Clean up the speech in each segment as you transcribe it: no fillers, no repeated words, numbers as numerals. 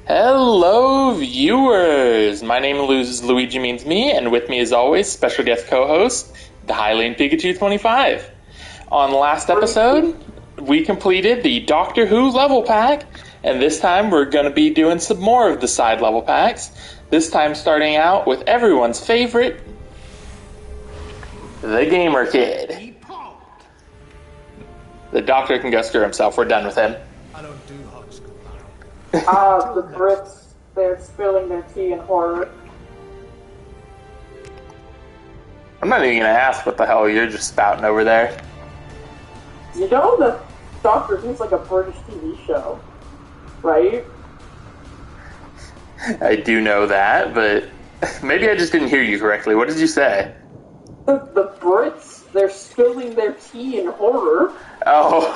Hello, viewers! My name is Luigi Means Me, and with me, as always, special guest co-host, the Hylian Pikachu 25. On last episode, we completed the Doctor Who level pack, and this time we're going to be doing some more of the side level packs. This time starting out with everyone's favorite, the Gamer Kid. The Doctor can go screw himself. We're done with him. I don't do hot school. The Brits, they're spilling their tea in horror. I'm not even going to ask what the hell you're just spouting over there. You know that Doctor Who's like a British TV show, right? I do know that, but maybe I just didn't hear you correctly. What did you say? The Brits, they're spilling their tea in horror. Oh.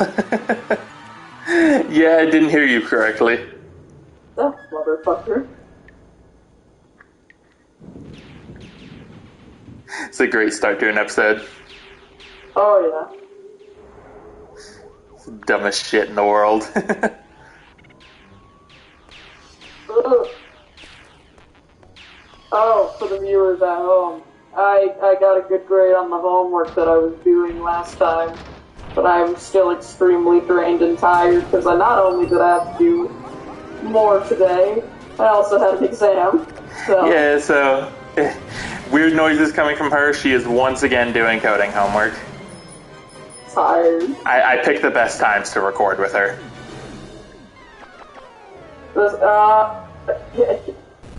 Yeah, I didn't hear you correctly. That motherfucker. It's a great start to an episode. Oh, yeah. It's the dumbest shit in the world. Oh, for the viewers at home. I got a good grade on the homework that I was doing last time, but I'm still extremely drained and tired because not only did I have to do more today, I also had an exam. So. Yeah, so weird noises coming from her. She is once again doing coding homework. Tired. I picked the best times to record with her.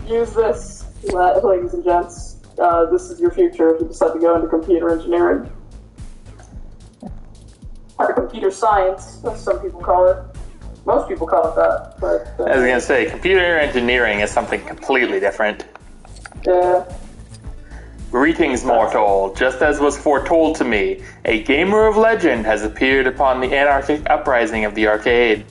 Use this, ladies and gents. This is your future if you decide to go into computer engineering. Or computer science, as some people call it. Most people call it that. But, I was going to say, computer engineering is something completely different. Yeah. Greetings, mortal. Just as was foretold to me, a gamer of legend has appeared upon the anarchic uprising of the arcade.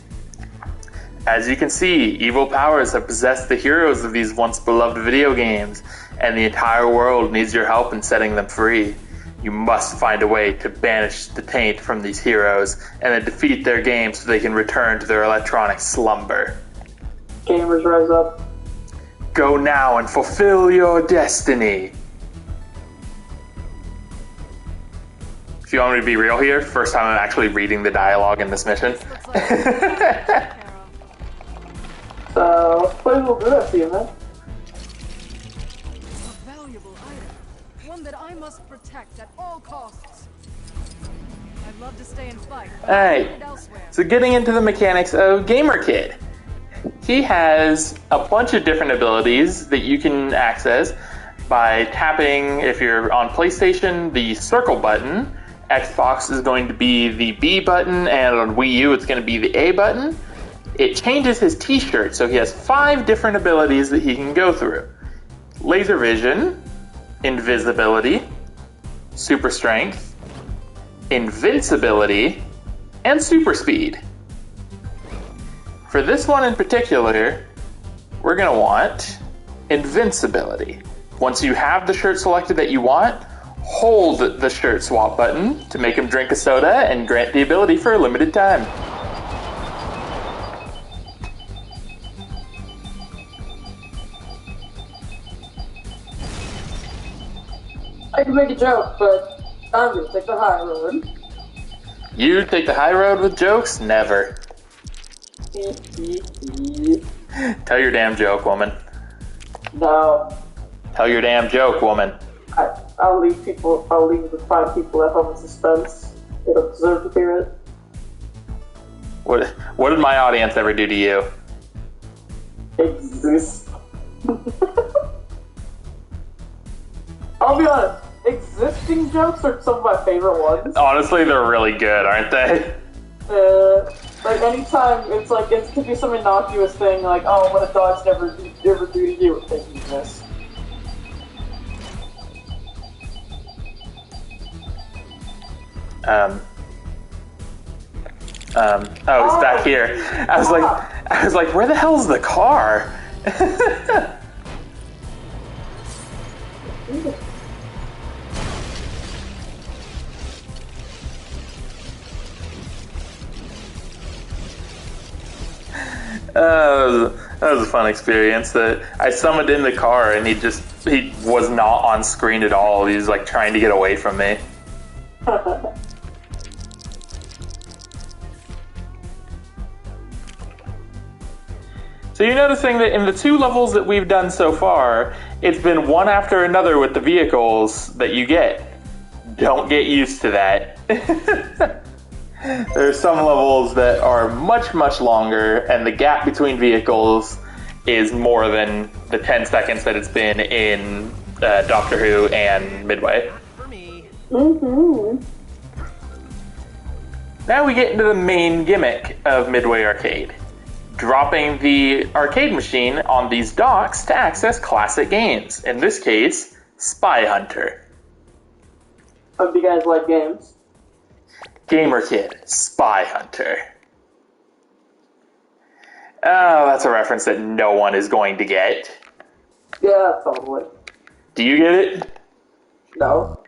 As you can see, evil powers have possessed the heroes of these once beloved video games, and the entire world needs your help in setting them free. You must find a way to banish the taint from these heroes, and then defeat their game so they can return to their electronic slumber. Gamers rise up. Go now and fulfill your destiny. If you want me to be real here, first time I'm actually reading the dialogue in this mission. So, play a little bit of you, man. A valuable item. One that I must protect at all costs. I'd love to stay and fight, but I'll find it elsewhere. So getting into the mechanics of Gamer Kid. He has a bunch of different abilities that you can access by tapping, if you're on PlayStation, the circle button. Xbox is going to be the B button, and on Wii U it's going to be the A button. It changes his t-shirt, so he has 5 different abilities that he can go through. Laser vision, invisibility, super strength, invincibility, and super speed. For this one in particular, we're going to want invincibility. Once you have the shirt selected that you want, hold the shirt swap button to make him drink a soda and grant the ability for a limited time. I can make a joke, but I'm gonna take the high road. You take the high road with jokes? Never. Tell your damn joke, woman. No. Tell your damn joke, woman. I'll leave the 5 people at home in suspense. They don't deserve to hear it. What did my audience ever do to you? Exist. I'll be honest, existing jokes are some of my favorite ones. Honestly, they're really good, aren't they? Like anytime, it's like, it could be some innocuous thing, like, oh, what a dog's never do to you, thinking this. It's back here. I was like, where the hell's the car? that was a fun experience. That I summoned in the car and he was not on screen at all. He was like trying to get away from me. So you're noticing that in the 2 levels that we've done so far, it's been one after another with the vehicles that you get. Don't get used to that. There's some levels that are much, much longer, and the gap between vehicles is more than the 10 seconds that it's been in Doctor Who and Midway. Mm-hmm. Now we get into the main gimmick of Midway Arcade. Dropping the arcade machine on these docks to access classic games. In this case, Spy Hunter. Hope you guys like games. Gamer Kid, Spy Hunter. Oh, that's a reference that no one is going to get. Yeah, totally. Do you get it? No.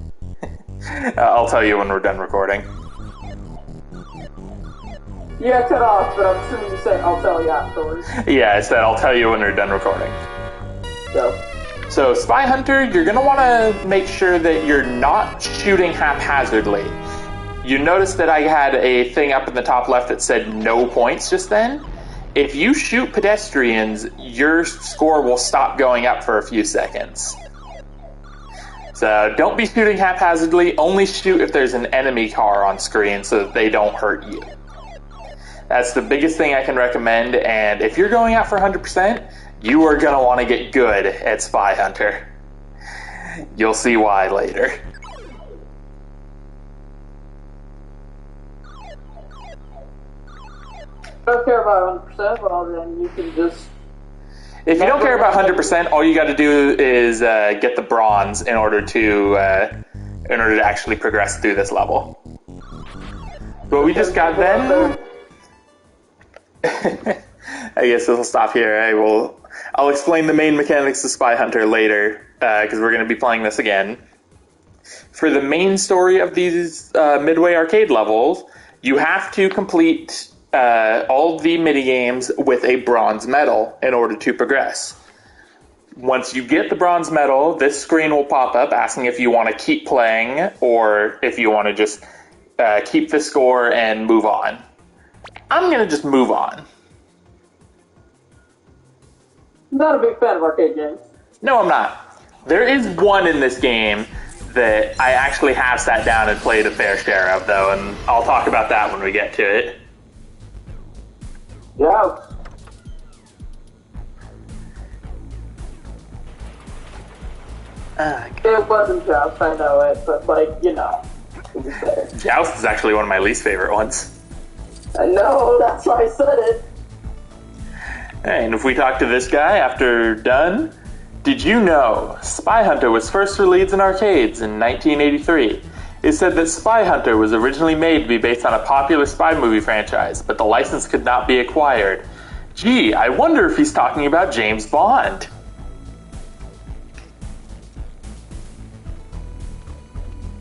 I'll tell you when we're done recording. Yeah, cut off, but I'm assuming you said I'll tell you afterwards. Yeah, I said I'll tell you when we're done recording. Go. So, Spy Hunter, you're going to want to make sure that you're not shooting haphazardly. You notice that I had a thing up in the top left that said no points just then. If you shoot pedestrians, your score will stop going up for a few seconds. So don't be shooting haphazardly, only shoot if there's an enemy car on screen so that they don't hurt you. That's the biggest thing I can recommend, and if you're going out for 100%, you are going to want to get good at Spy Hunter. You'll see why later. Don't care about 100%, well then you can just... If you don't care about 100%, all you got to do is get the bronze in order to actually progress through this level. What we just got then... I guess we'll stop here. I'll explain the main mechanics of Spy Hunter later, because we're going to be playing this again. For the main story of these Midway Arcade levels, you have to complete all the minigames with a bronze medal in order to progress. Once you get the bronze medal, this screen will pop up asking if you want to keep playing or if you want to just keep the score and move on. I'm going to just move on. Not a big fan of arcade games. No, I'm not. There is one in this game that I actually have sat down and played a fair share of, though, and I'll talk about that when we get to it. Yeah. It wasn't Joust, I know it, but, it was there. Joust is actually one of my least favorite ones. I know, that's why I said it. And if we talk to this guy after done, did you know Spy Hunter was first released in arcades in 1983? It said that Spy Hunter was originally made to be based on a popular spy movie franchise, but the license could not be acquired. Gee, I wonder if he's talking about James Bond.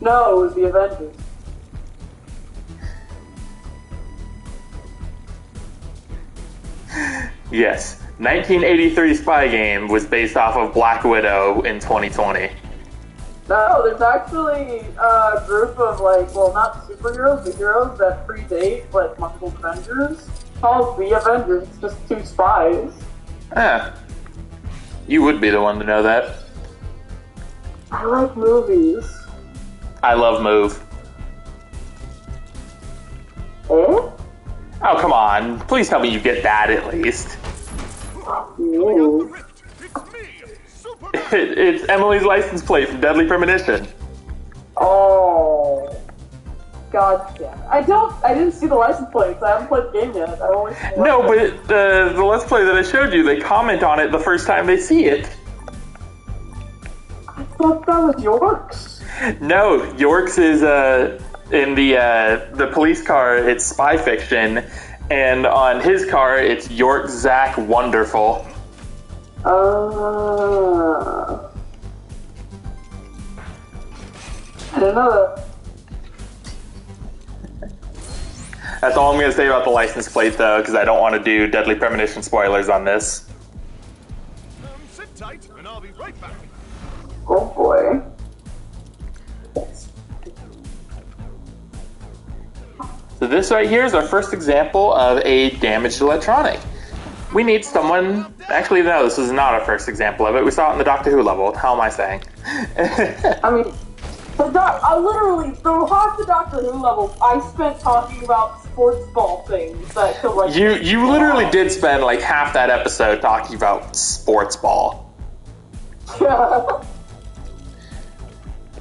No, it was the Avengers. Yes, 1983 spy game was based off of Black Widow in 2020. No, there's actually a group of, not superheroes, but heroes that predate, multiple Avengers, called the Avengers. It's just 2 spies. You would be the one to know that. I like movies. I love Move. Eh? Oh, come on. Please tell me you get that at least. Ooh. It's Emily's license plate from Deadly Premonition. Oh. God damn it. I didn't see the license plates. I haven't played the game yet. I only No, but the Let's Play that I showed you, they comment on it the first time they see it. I thought that was York's. No, York's is in the police car, it's Spy Fiction, and on his car, it's York Zach Wonderful. I didn't know that. That's all I'm going to say about the license plate, though, because I don't want to do Deadly Premonition spoilers on this. Sit tight, and I'll be right back. Oh boy. So this right here is our first example of a damaged electronic. We need someone... Actually, no, this is not our first example of it. We saw it in the Doctor Who level. What the hell am I saying? I mean, I literally, the half the Doctor Who level, I spent talking about sports ball things that could, like... You literally did spend, like, half that episode talking about sports ball. Yeah.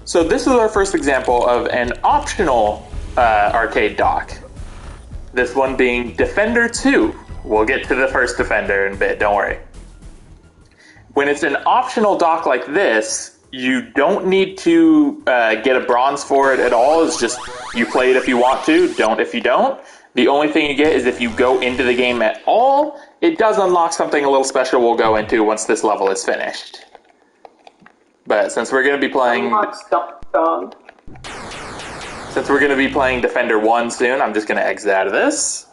So this is our first example of an optional arcade dock. This one being Defender 2. We'll get to the first Defender in a bit, don't worry. When it's an optional dock like this, you don't need to get a bronze for it at all. It's just you play it if you want to, don't if you don't. The only thing you get is if you go into the game at all, it does unlock something a little special we'll go into once this level is finished. But since we're going to be playing... Since we're going to be playing Defender 1 soon, I'm just going to exit out of this.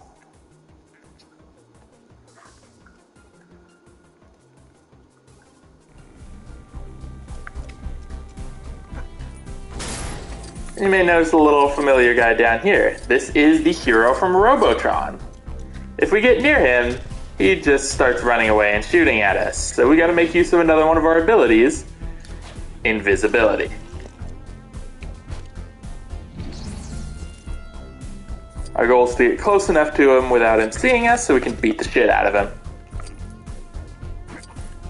You may notice a little familiar guy down here. This is the hero from Robotron. If we get near him, he just starts running away and shooting at us. So we got to make use of another one of our abilities, invisibility. Our goal is to get close enough to him without him seeing us so we can beat the shit out of him.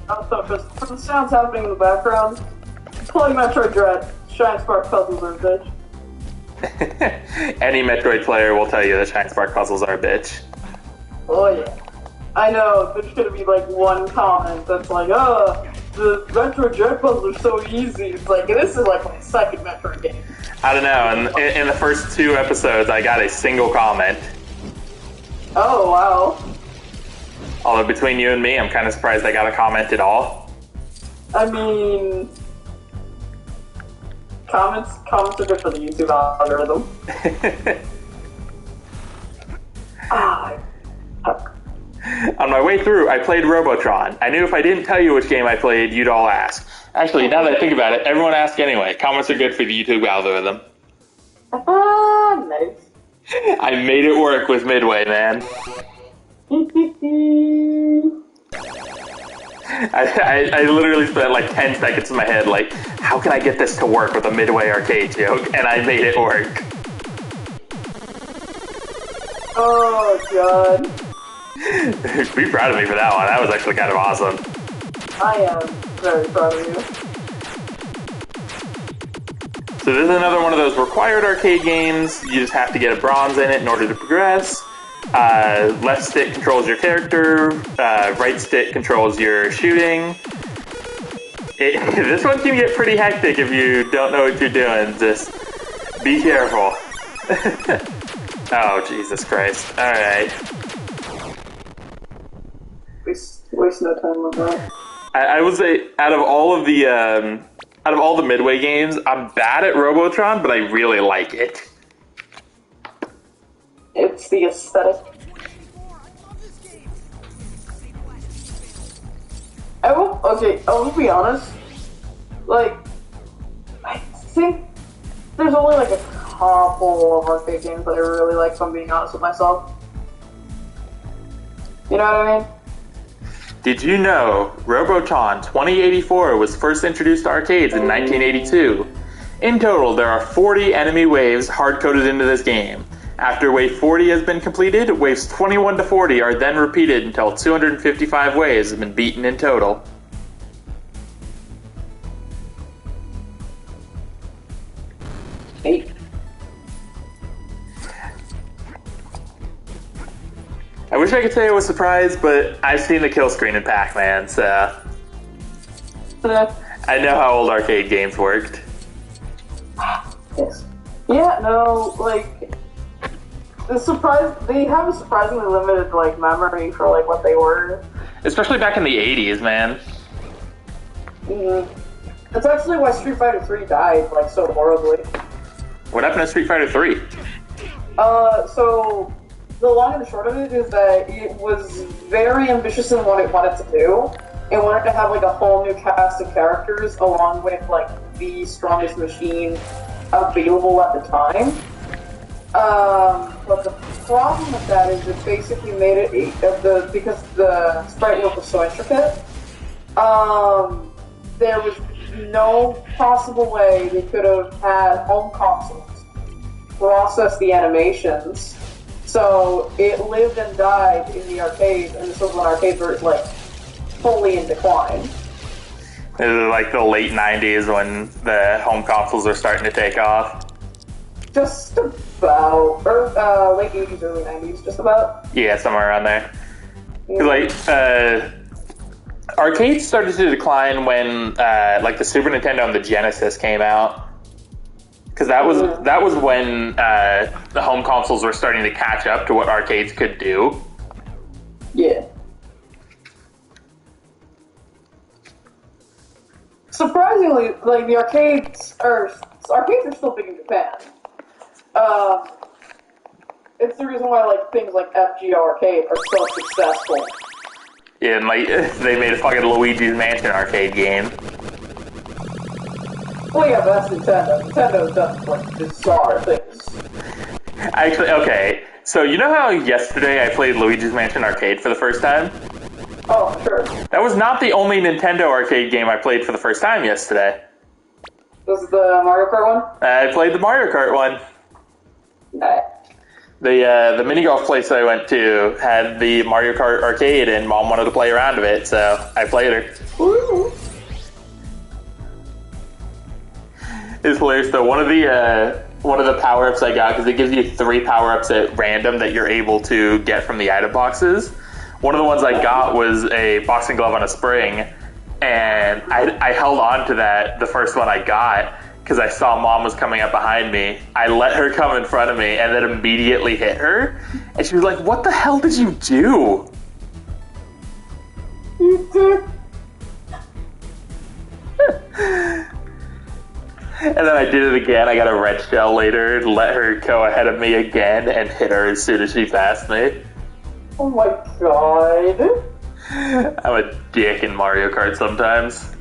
Also, for the sounds happening in the background, playing Metroid Dread, Shine Spark puzzles are a bitch. Any Metroid player will tell you that Shine Spark puzzles are a bitch. Oh yeah. I know, there's gonna be like one comment that's like, oh, the Metroid Dread puzzles are so easy. It's like, this is like my second Metroid game. I don't know, in the first 2 episodes I got a single comment. Oh, wow. Although between you and me, I'm kind of surprised I got a comment at all. I mean... Comments are good for the YouTube algorithm. On my way through, I played Robotron. I knew if I didn't tell you which game I played, you'd all ask. Actually, now that I think about it, everyone asks anyway. Comments are good for the YouTube algorithm. Nice. I made it work with Midway, man. I literally spent like 10 seconds in my head like, how can I get this to work with a Midway arcade joke? And I made it work. Oh, God. Be proud of me for that one. That was actually kind of awesome. I am very proud of you. So this is another one of those required arcade games. You just have to get a bronze in it in order to progress. Left stick controls your character. Right stick controls your shooting. This one can get pretty hectic if you don't know what you're doing. Just be careful. Oh, Jesus Christ. Alright. Waste no time on that. I would say out of all the Midway games, I'm bad at Robotron, but I really like it. It's the aesthetic. I will be honest. Like, I think there's only like a couple of arcade games that I really like, if I'm being honest with myself. You know what I mean? Did you know Robotron 2084 was first introduced to arcades in 1982? In total, there are 40 enemy waves hard-coded into this game. After wave 40 has been completed, waves 21 to 40 are then repeated until 255 waves have been beaten in total. Hey. I wish I could say I was surprised, but I've seen the kill screen in Pac-Man, so... I know how old arcade games worked. Yes. Yeah, no, like... They have a surprisingly limited, like, memory for, like, what they were. Especially back in the 80s, man. Mm-hmm. That's actually why Street Fighter 3 died, like, so horribly. What happened to Street Fighter 3? So... the long and the short of it is that it was very ambitious in what it wanted to do. It wanted to have like a whole new cast of characters along with like the strongest machine available at the time. But the problem with that is it basically made it because the sprite work was so intricate. There was no possible way they could have had home consoles process the animations. So it lived and died in the arcades, and this was when arcades were like fully in decline. It was like the late 90s when the home consoles were starting to take off. Just about, or late 80s, early 90s, just about. Yeah, somewhere around there. Yeah. Like, arcades started to decline when like the Super Nintendo and the Genesis came out. Because that was when the home consoles were starting to catch up to what arcades could do. Yeah. Surprisingly, like the arcades are still big in Japan. It's the reason why like things like FGO Arcade are so successful. Yeah, and like they made a fucking Luigi's Mansion arcade game. Well, yeah, but that's Nintendo. Nintendo's done like bizarre things. Actually, okay. So you know how yesterday I played Luigi's Mansion Arcade for the first time? Oh, sure. That was not the only Nintendo arcade game I played for the first time yesterday. Was it the Mario Kart one? I played the Mario Kart one. Nah. The mini golf place I went to had the Mario Kart arcade, and Mom wanted to play around with it, so I played her. Ooh. It's hilarious though. One of the power ups I got, because it gives you 3 power ups at random that you're able to get from the item boxes. One of the ones I got was a boxing glove on a spring, and I held on to that, the first one I got, because I saw Mom was coming up behind me. I let her come in front of me and then immediately hit her, and she was like, "What the hell did you do?" You did. And then I did it again. I got a red shell later, let her go ahead of me again, and hit her as soon as she passed me. Oh my god. I'm a dick in Mario Kart sometimes.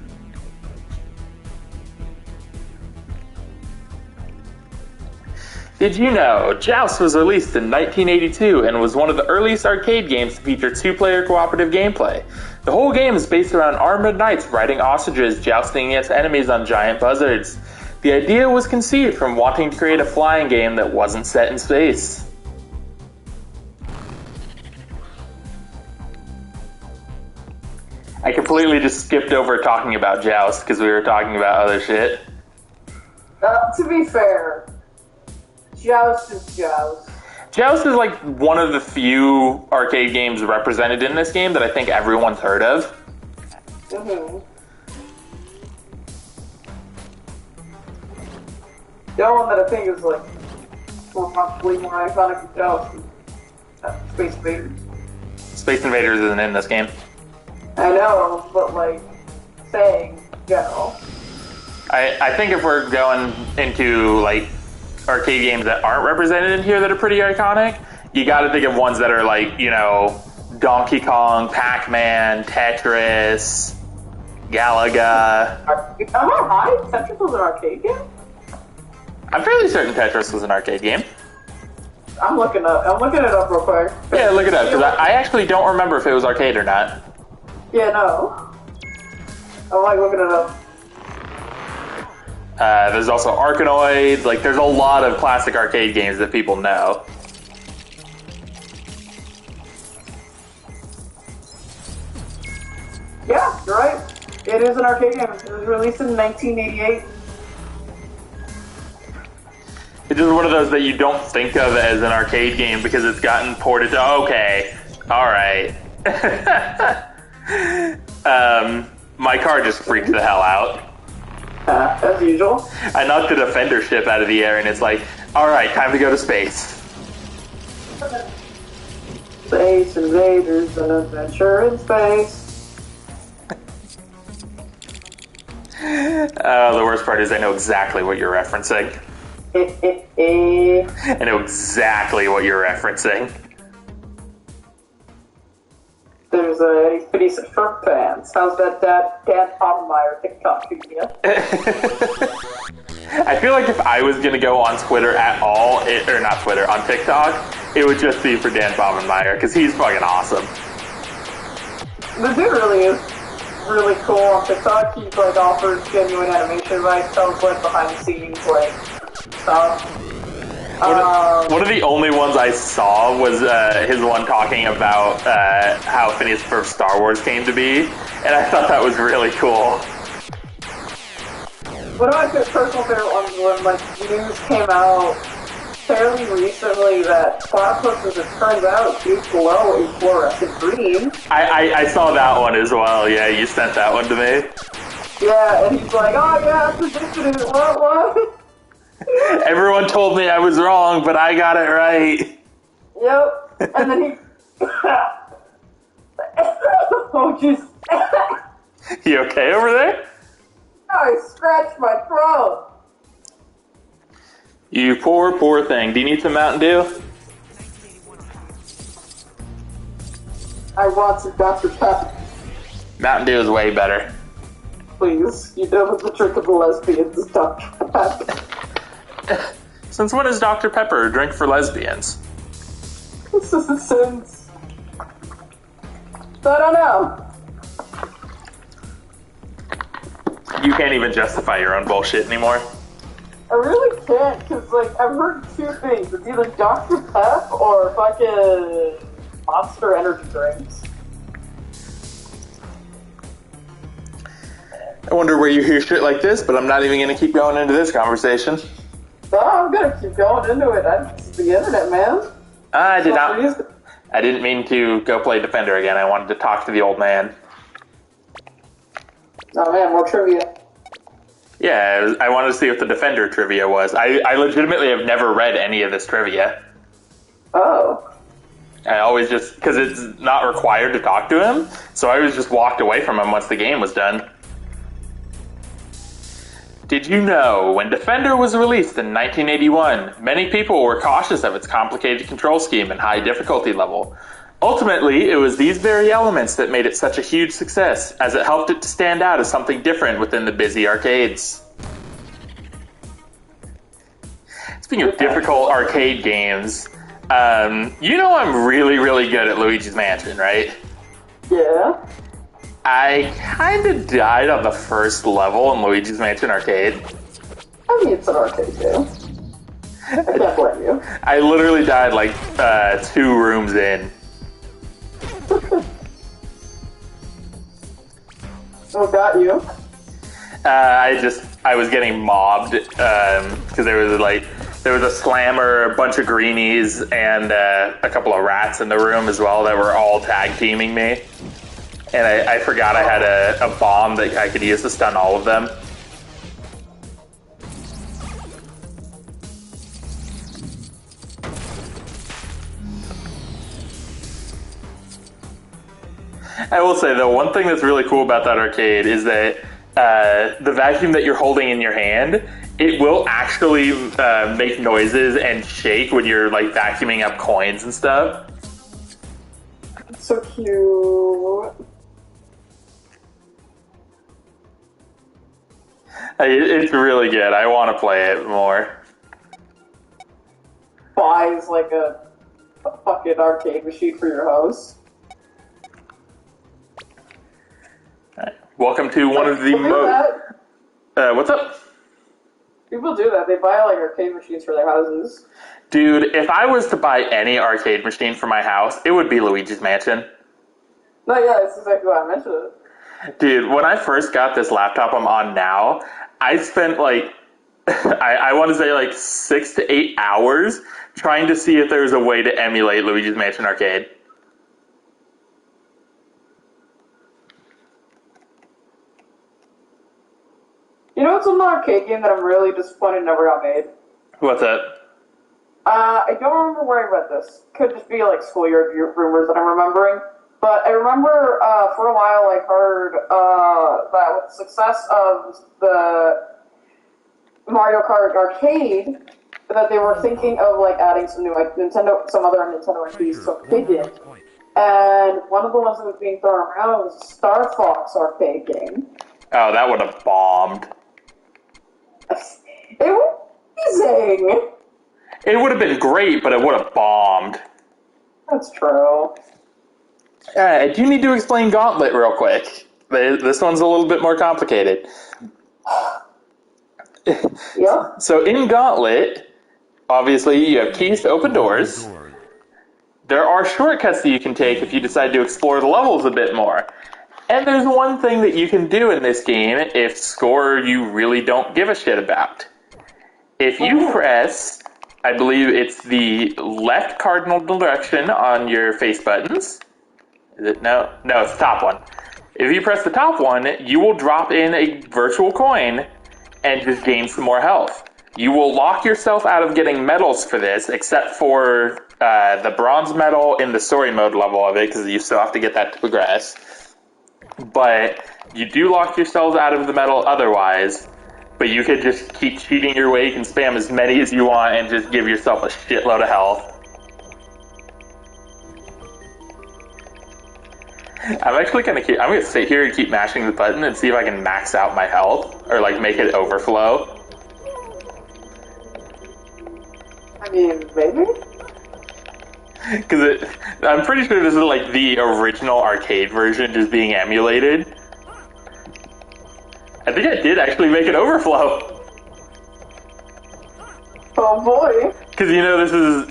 Did you know Joust was released in 1982 and was one of the earliest arcade games to feature 2-player cooperative gameplay? The whole game is based around armored knights riding ostriches jousting against enemies on giant buzzards. The idea was conceived from wanting to create a flying game that wasn't set in space. I completely just skipped over talking about Joust because we were talking about other shit. To be fair, Joust is Joust. Joust is like one of the few arcade games represented in this game that I think everyone's heard of. Mm-hmm. The only one that I think is like possibly more iconic than Joust is Space Invaders. Space Invaders isn't in this game. I know, but like saying general. I think if we're going into like arcade games that aren't represented in here that are pretty iconic, you gotta think of ones that are like, you know, Donkey Kong, Pac-Man, Tetris, Galaga. Am I high? Tetris was an arcade game? I'm fairly certain Tetris was an arcade game. I'm looking it up real quick. Yeah, look it up, because I actually don't remember if it was arcade or not. Yeah, no. I'm like looking it up. There's also Arkanoid. Like, there's a lot of classic arcade games that people know. Yeah, you're right. It is an arcade game. It was released in 1988. It's just one of those that you don't think of as an arcade game because it's gotten ported to, okay, alright. My car just freaked the hell out. As usual. I knocked the Defender ship out of the air and it's like, alright, time to go to space. Space Invaders, an adventure in space. The worst part is I know exactly what you're referencing. I know exactly what you're referencing. Phineas Shrimp Pants. How's that Dan Pomemeyer TikTok video? I feel like if I was gonna go on Twitter at all, or not Twitter, on TikTok, it would just be for Dan Pomemeyer, because he's fucking awesome. The dude really is really cool on TikTok. He like offers genuine animation advice, tells like behind the scenes like stuff. One of the only ones I saw was his one talking about how Phineas first Star Wars came to be, and I thought that was really cool. One of my personal favorite ones when like news came out fairly recently that platypus, as it turns out, do glow a fluorescent green. I saw that one as well. Yeah, you sent that one to me. Yeah, and he's like, oh yeah, I predicted it. What? Everyone told me I was wrong, but I got it right. Yep. And then he... oh, jeez. You okay over there? I scratched my throat. You poor, poor thing. Do you need some Mountain Dew? I want some Dr. Pepper. Mountain Dew is way better. Please. You know what the trick of the lesbians is Dr. Pepper. Since when is Dr. Pepper a drink for lesbians? Since... I don't know. You can't even justify your own bullshit anymore. I really can't, because, like, I've heard two things. It's either Dr. Pep or fucking Monster energy drinks. I wonder where you hear shit like this, but I'm not even going to keep going into this conversation. No, I'm gonna keep going into it. It's the internet, man. I didn't mean to go play Defender again. I wanted to talk to the old man. Oh man, more trivia. Yeah, I wanted to see what the Defender trivia was. I legitimately have never read any of this trivia. Oh. I always just, because it's not required to talk to him, so I always just walked away from him once the game was done. Did you know, when Defender was released in 1981, many people were cautious of its complicated control scheme and high difficulty level. Ultimately, it was these very elements that made it such a huge success, as it helped it to stand out as something different within the busy arcades. Speaking of difficult arcade games, you know I'm really, really good at Luigi's Mansion, right? Yeah. I kind of died on the first level in Luigi's Mansion Arcade. I mean, it's an arcade game. I can't blame you. I literally died like 2 rooms in. What got you? I was getting mobbed because there was a slammer, a bunch of greenies, and a couple of rats in the room as well that were all tag teaming me. And I forgot I had a bomb that I could use to stun all of them. I will say, though, one thing that's really cool about that arcade is that the vacuum that you're holding in your hand, it will actually make noises and shake when you're like vacuuming up coins and stuff. It's so cute. It's really good. I want to play it more. Buys like a fucking arcade machine for your house. Welcome to one of the what's up? People do that. They buy like arcade machines for their houses. Dude, if I was to buy any arcade machine for my house, it would be Luigi's Mansion. No, yeah, that's exactly why I mentioned it. Dude, when I first got this laptop I'm on now, I spent like, I want to say like 6 to 8 hours trying to see if there was a way to emulate Luigi's Mansion Arcade. You know what's an arcade game that I'm really disappointed never got made? What's that? I don't remember where I read this. Could just be like schoolyard rumors that I'm remembering. But I remember for a while I heard that with the success of the Mario Kart arcade, that they were thinking of like adding some new like some other Nintendo IPs to arcade games. And one of the ones that was being thrown around was a Star Fox arcade game. Oh, that would have bombed. It was amazing. It would have been great, but it would have bombed. That's true. I do need to explain Gauntlet real quick. This one's a little bit more complicated. Yeah. So in Gauntlet, obviously you have keys to open doors. There are shortcuts that you can take if you decide to explore the levels a bit more. And there's one thing that you can do in this game if score you really don't give a shit about. If you press, I believe it's the left cardinal direction on your face buttons. Is it? No, it's the top one. If you press the top one, you will drop in a virtual coin and just gain some more health. You will lock yourself out of getting medals for this, except for the bronze medal in the story mode level of it, because you still have to get that to progress. But you do lock yourselves out of the medal otherwise, but you could just keep cheating your way. You can spam as many as you want and just give yourself a shitload of health. I'm actually I'm gonna sit here and keep mashing the button and see if I can max out my health, or like make it overflow. I mean, maybe? Because I'm pretty sure this is like the original arcade version just being emulated. I think I did actually make it overflow. Oh boy. Because this is...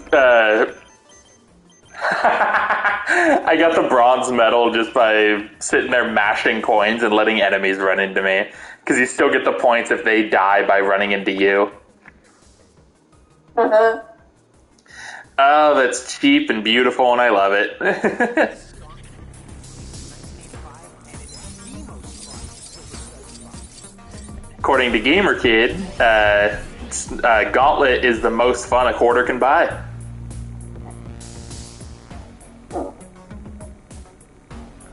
I got the bronze medal just by sitting there mashing coins and letting enemies run into me. Because you still get the points if they die by running into you. Oh, that's cheap and beautiful, and I love it. According to GamerKid, Gauntlet is the most fun a quarter can buy.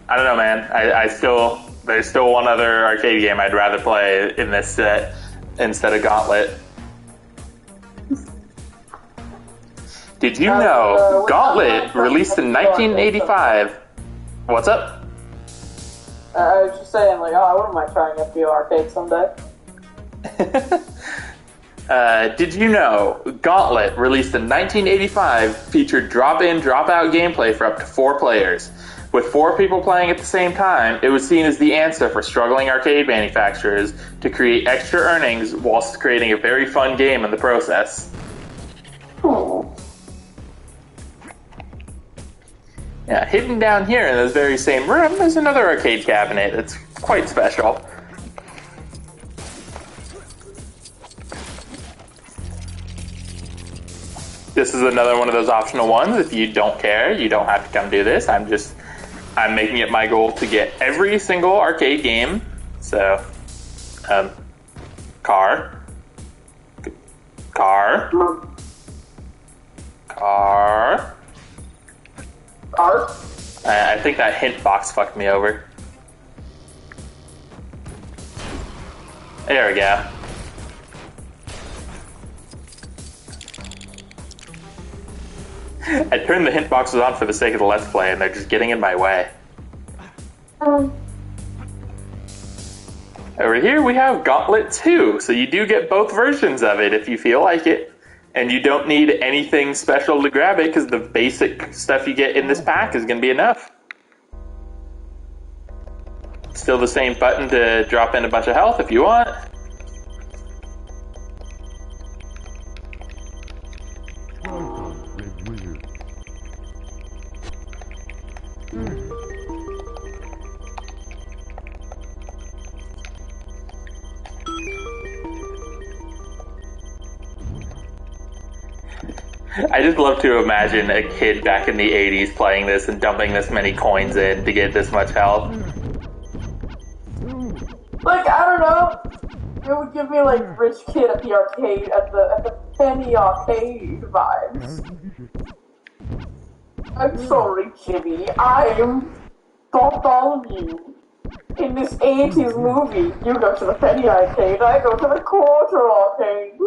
I don't know, man. There's still one other arcade game I'd rather play in this set instead of Gauntlet. Did you know Gauntlet released in 1985? What's up? I was just saying, like, I wouldn't mind trying FBO Arcade someday. Did you know Gauntlet, released in 1985, featured drop-in, drop-out gameplay for up to 4 players? With 4 people playing at the same time, it was seen as the answer for struggling arcade manufacturers to create extra earnings whilst creating a very fun game in the process. Oh. Yeah, hidden down here in this very same room, there's another arcade cabinet. It's quite special. This is another one of those optional ones. If you don't care, you don't have to come do this. I'm making it my goal to get every single arcade game. So, car. I think that hint box fucked me over. There we go. I turned the hint boxes on for the sake of the Let's Play, and they're just getting in my way. Over here we have Gauntlet 2, so you do get both versions of it if you feel like it. And you don't need anything special to grab it, because the basic stuff you get in this pack is going to be enough. Still the same button to drop in a bunch of health if you want. I just love to imagine a kid back in the 80s playing this and dumping this many coins in to get this much health. Like, I don't know. It would give me, like, rich kid at the arcade, at the penny arcade vibes. I'm sorry, Jimmy. I'm got all of you. In this 80s movie, you go to the penny arcade, I go to the quarter arcade.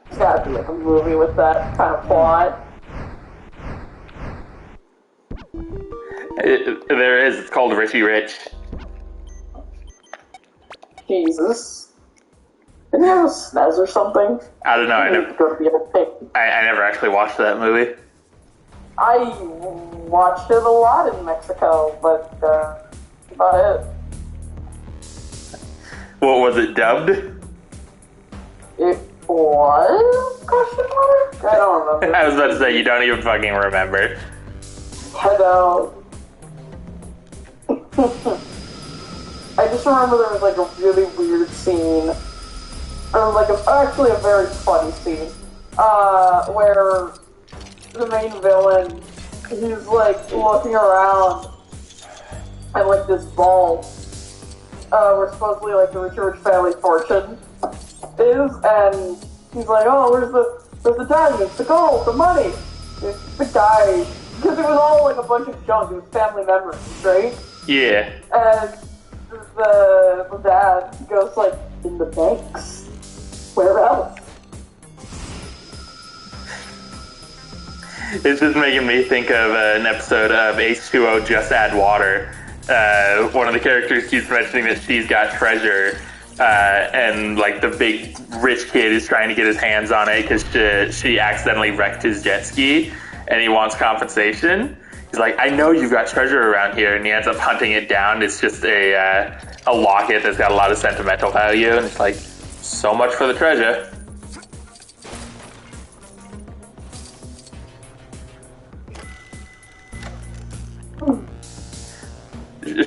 It's gotta be like a movie with that kind of plot. There is. It's called Richie Rich. Jesus. Didn't he have a SNES or something? I don't know. I never never actually watched that movie. I watched it a lot in Mexico, but about it. What was it dubbed? It was? Question mark? I don't remember. I was about to say you don't even fucking remember. I don't. I just remember there was like a really weird scene, or like actually a very funny scene, where the main villain, he's like looking around at like this ball, where supposedly like the rich family fortune is, and he's like, oh, where's the diamonds, the gold, the money? The guy, because it was all like a bunch of junk, it was family memories, right? Yeah. And the dad goes like, in the banks. Where else? It's just making me think of an episode of H2O Just Add Water. One of the characters keeps mentioning that she's got treasure, and like the big rich kid is trying to get his hands on it because she accidentally wrecked his jet ski, and he wants compensation. He's like, I know you've got treasure around here, and he ends up hunting it down. It's just a locket that's got a lot of sentimental value, and it's like, so much for the treasure.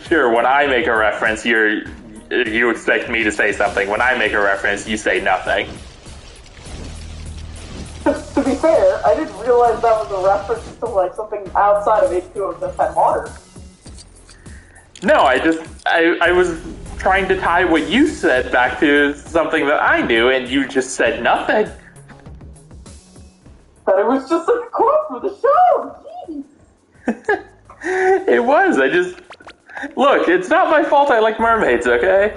Sure, when I make a reference, you expect me to say something. When I make a reference, you say nothing. To be fair, I didn't realize that was a reference to like something outside of H2O Just Add Water. No, I was trying to tie what you said back to something that I knew, and you just said nothing. But it was just a quote for the show. Jeez. It was. Look, it's not my fault I like mermaids, okay?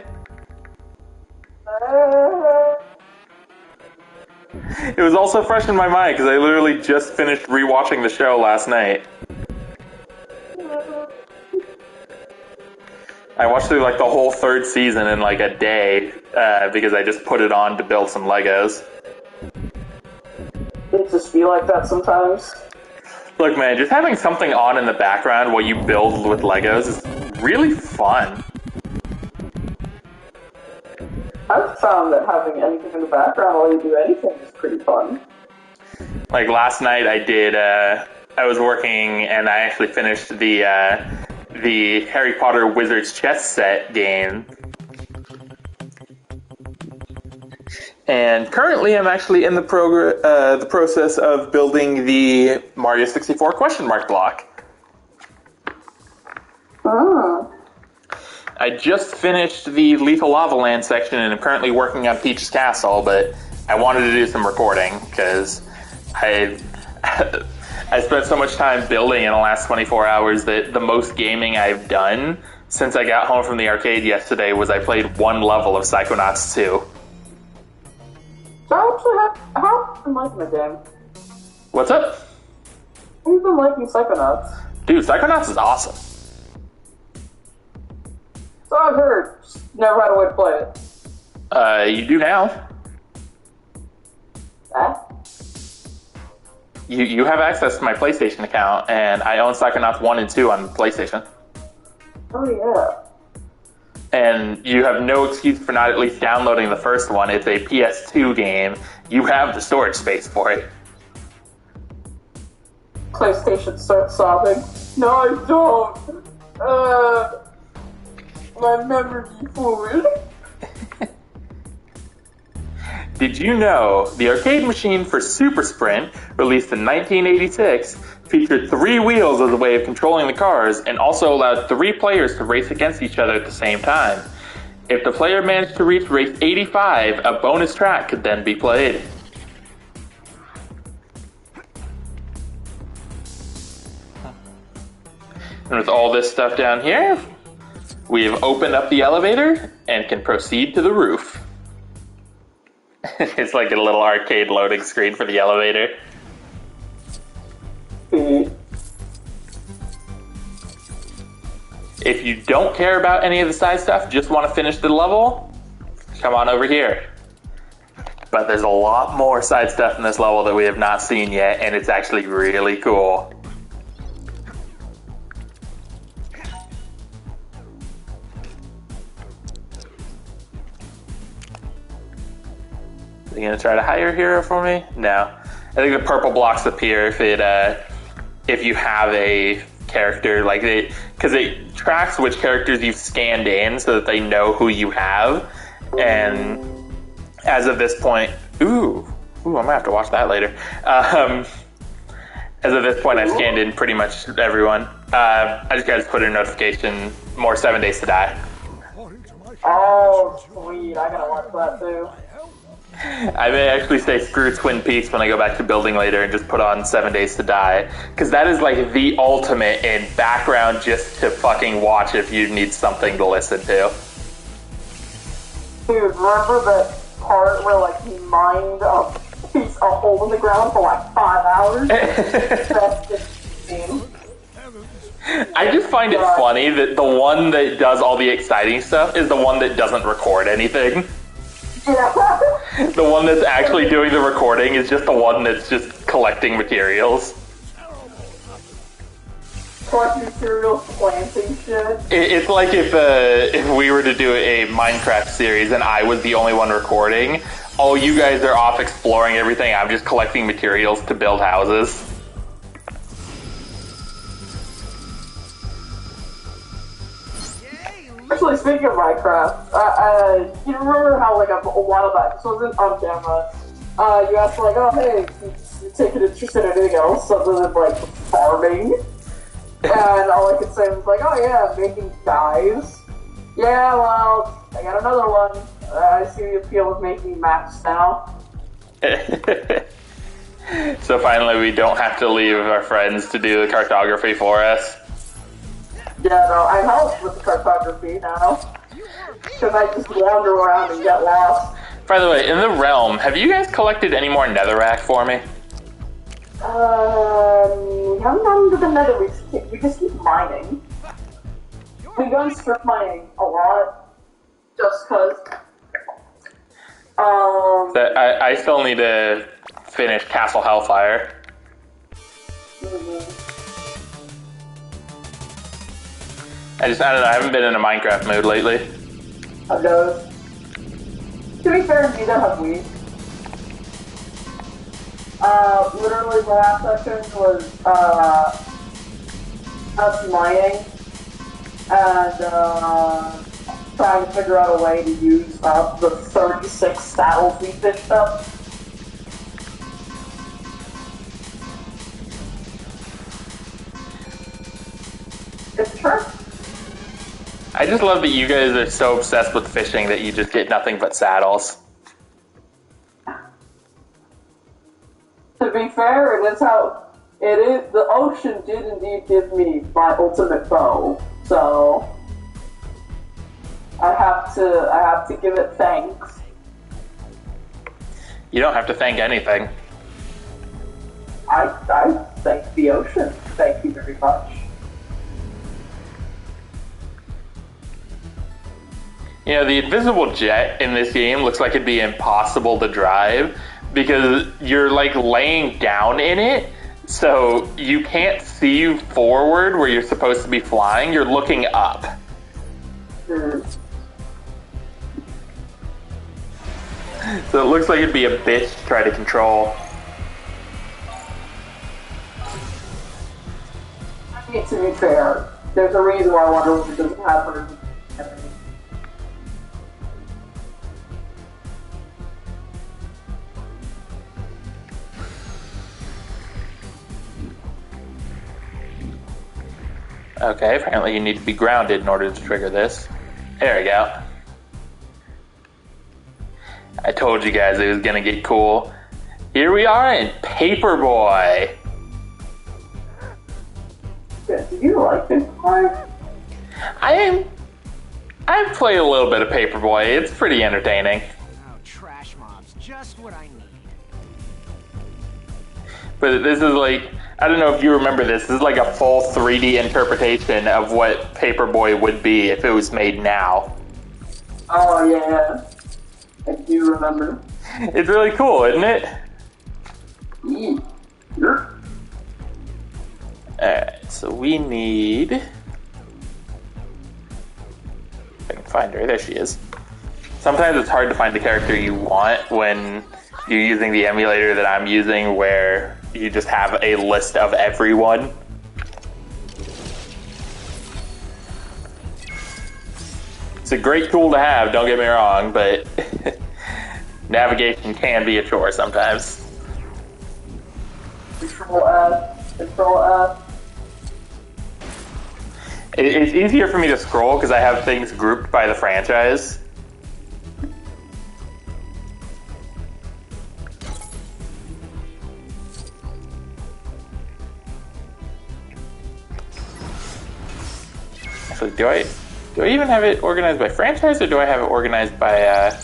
It was also fresh in my mind because I literally just finished rewatching the show last night. I watched through like the whole third season in like a day because I just put it on to build some Legos. It just feel like that sometimes. Look, man, just having something on in the background while you build with Legos is really fun. I've found that having anything in the background while you do anything is pretty fun. Like last night I was working and I actually finished the Harry Potter Wizard's Chess Set game. And currently I'm actually in the process of building the Mario 64 question mark block. Oh. I just finished the Lethal Lava Land section and I'm currently working on Peach's Castle, but I wanted to do some recording because I spent so much time building in the last 24 hours that the most gaming I've done since I got home from the arcade yesterday was I played one level of Psychonauts 2. So I have been liking the game. What's up? I've been liking Psychonauts. Dude, Psychonauts is awesome. So I've heard. Just never had a way to play it. You do now. Huh? You have access to my PlayStation account, and I own Psychonauts 1 and 2 on PlayStation. Oh, yeah. And you have no excuse for not at least downloading the first one. It's a PS2 game. You have the storage space for it. PlayStation starts sobbing. No, I don't. My memory fluid. Did you know the arcade machine for Super Sprint, released in 1986, featured 3 wheels as a way of controlling the cars and also allowed 3 players to race against each other at the same time? If the player managed to reach race 85, a bonus track could then be played. And with all this stuff down here, we've opened up the elevator and can proceed to the roof. It's like a little arcade loading screen for the elevator. If you don't care about any of the side stuff, just want to finish the level, come on over here. But there's a lot more side stuff in this level that we have not seen yet, and it's actually really cool. Are you gonna try to hire a hero for me? No. I think the purple blocks appear if you have a character, like because it tracks which characters you've scanned in so that they know who you have. And as of this point, ooh, I'm gonna have to watch that later. As of this point, I've scanned in pretty much everyone. I just got to put in a notification, more 7 Days to Die. Oh, sweet. I gotta watch that too. I may actually say screw Twin Peaks when I go back to building later and just put on 7 Days to Die. Because that is like the ultimate in background just to fucking watch if you need something to listen to. Dude, remember that part where like he mined a hole in the ground for like 5 hours? That's just insane. I just find it funny that the one that does all the exciting stuff is the one that doesn't record anything. Yeah. The one that's actually doing the recording is just the one that's just collecting materials. Collecting materials, planting shit. It's like if we were to do a Minecraft series and I was the only one recording, all you guys are off exploring everything, I'm just collecting materials to build houses. Actually, speaking of Minecraft, you remember how like a while back, this wasn't on camera, you asked like, oh hey, you take an interest in anything else other than like farming? And all I could say was like, oh yeah, making dyes. Yeah, well, I got another one. I see the appeal of making maps now. So finally we don't have to leave our friends to do the cartography for us. Yeah, no, I help with the cartography now. Because I just wander around and get lost. By the way, in the realm, have you guys collected any more netherrack for me? We haven't gone to the nether, we just keep mining. We go strip mining a lot, just cause. I still need to finish Castle Hellfire. I don't know, I haven't been in a Minecraft mood lately. How goes? To be fair, neither have we. Literally the last session was, us mining, and, trying to figure out a way to use, the 36 saddles we fished up. It's true. I just love that you guys are so obsessed with fishing that you just get nothing but saddles. To be fair, and that's how it is. The ocean did indeed give me my ultimate bow, so I have to give it thanks. You don't have to thank anything. I thank the ocean. Thank you very much. You know, the invisible jet in this game looks like it'd be impossible to drive because you're like laying down in it, so you can't see forward where you're supposed to be flying, you're looking up. So it looks like it'd be a bitch to try to control. I mean, to be fair, there's a reason why Wonder Woman doesn't have her. Okay, apparently you need to be grounded in order to trigger this. There we go. I told you guys it was gonna get cool. Here we are in Paperboy. Yeah, do you like Paperboy? I've played a little bit of Paperboy. It's pretty entertaining. Oh, trash mobs, just what I need. But this is like, I don't know if you remember this. This is like a full 3D interpretation of what Paperboy would be if it was made now. Oh, yeah. I do remember. It's really cool, isn't it? Sure. Alright, so we need... If I can find her. There she is. Sometimes it's hard to find the character you want when you're using the emulator that I'm using, where you just have a list of everyone. It's a great tool to have, don't get me wrong, but navigation can be a chore sometimes. Control F. Control F. It's easier for me to scroll because I have things grouped by the franchise. Actually, do I even have it organized by franchise, or do I have it organized by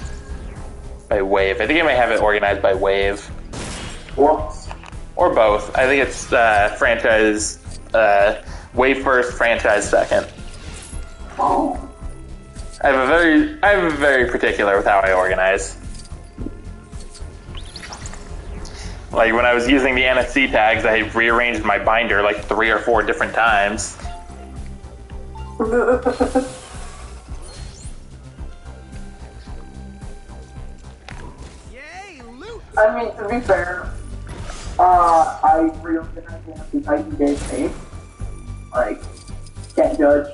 wave? I think I may have it organized by wave. Whoops. Or both. I think it's franchise, wave first, franchise second. Oh. I'm very particular with how I organize. Like when I was using the NFC tags, I rearranged my binder like 3 or 4 different times. Yay, loot! I mean, to be fair, I reorganized the NFC tags you gave me. Like, can't judge.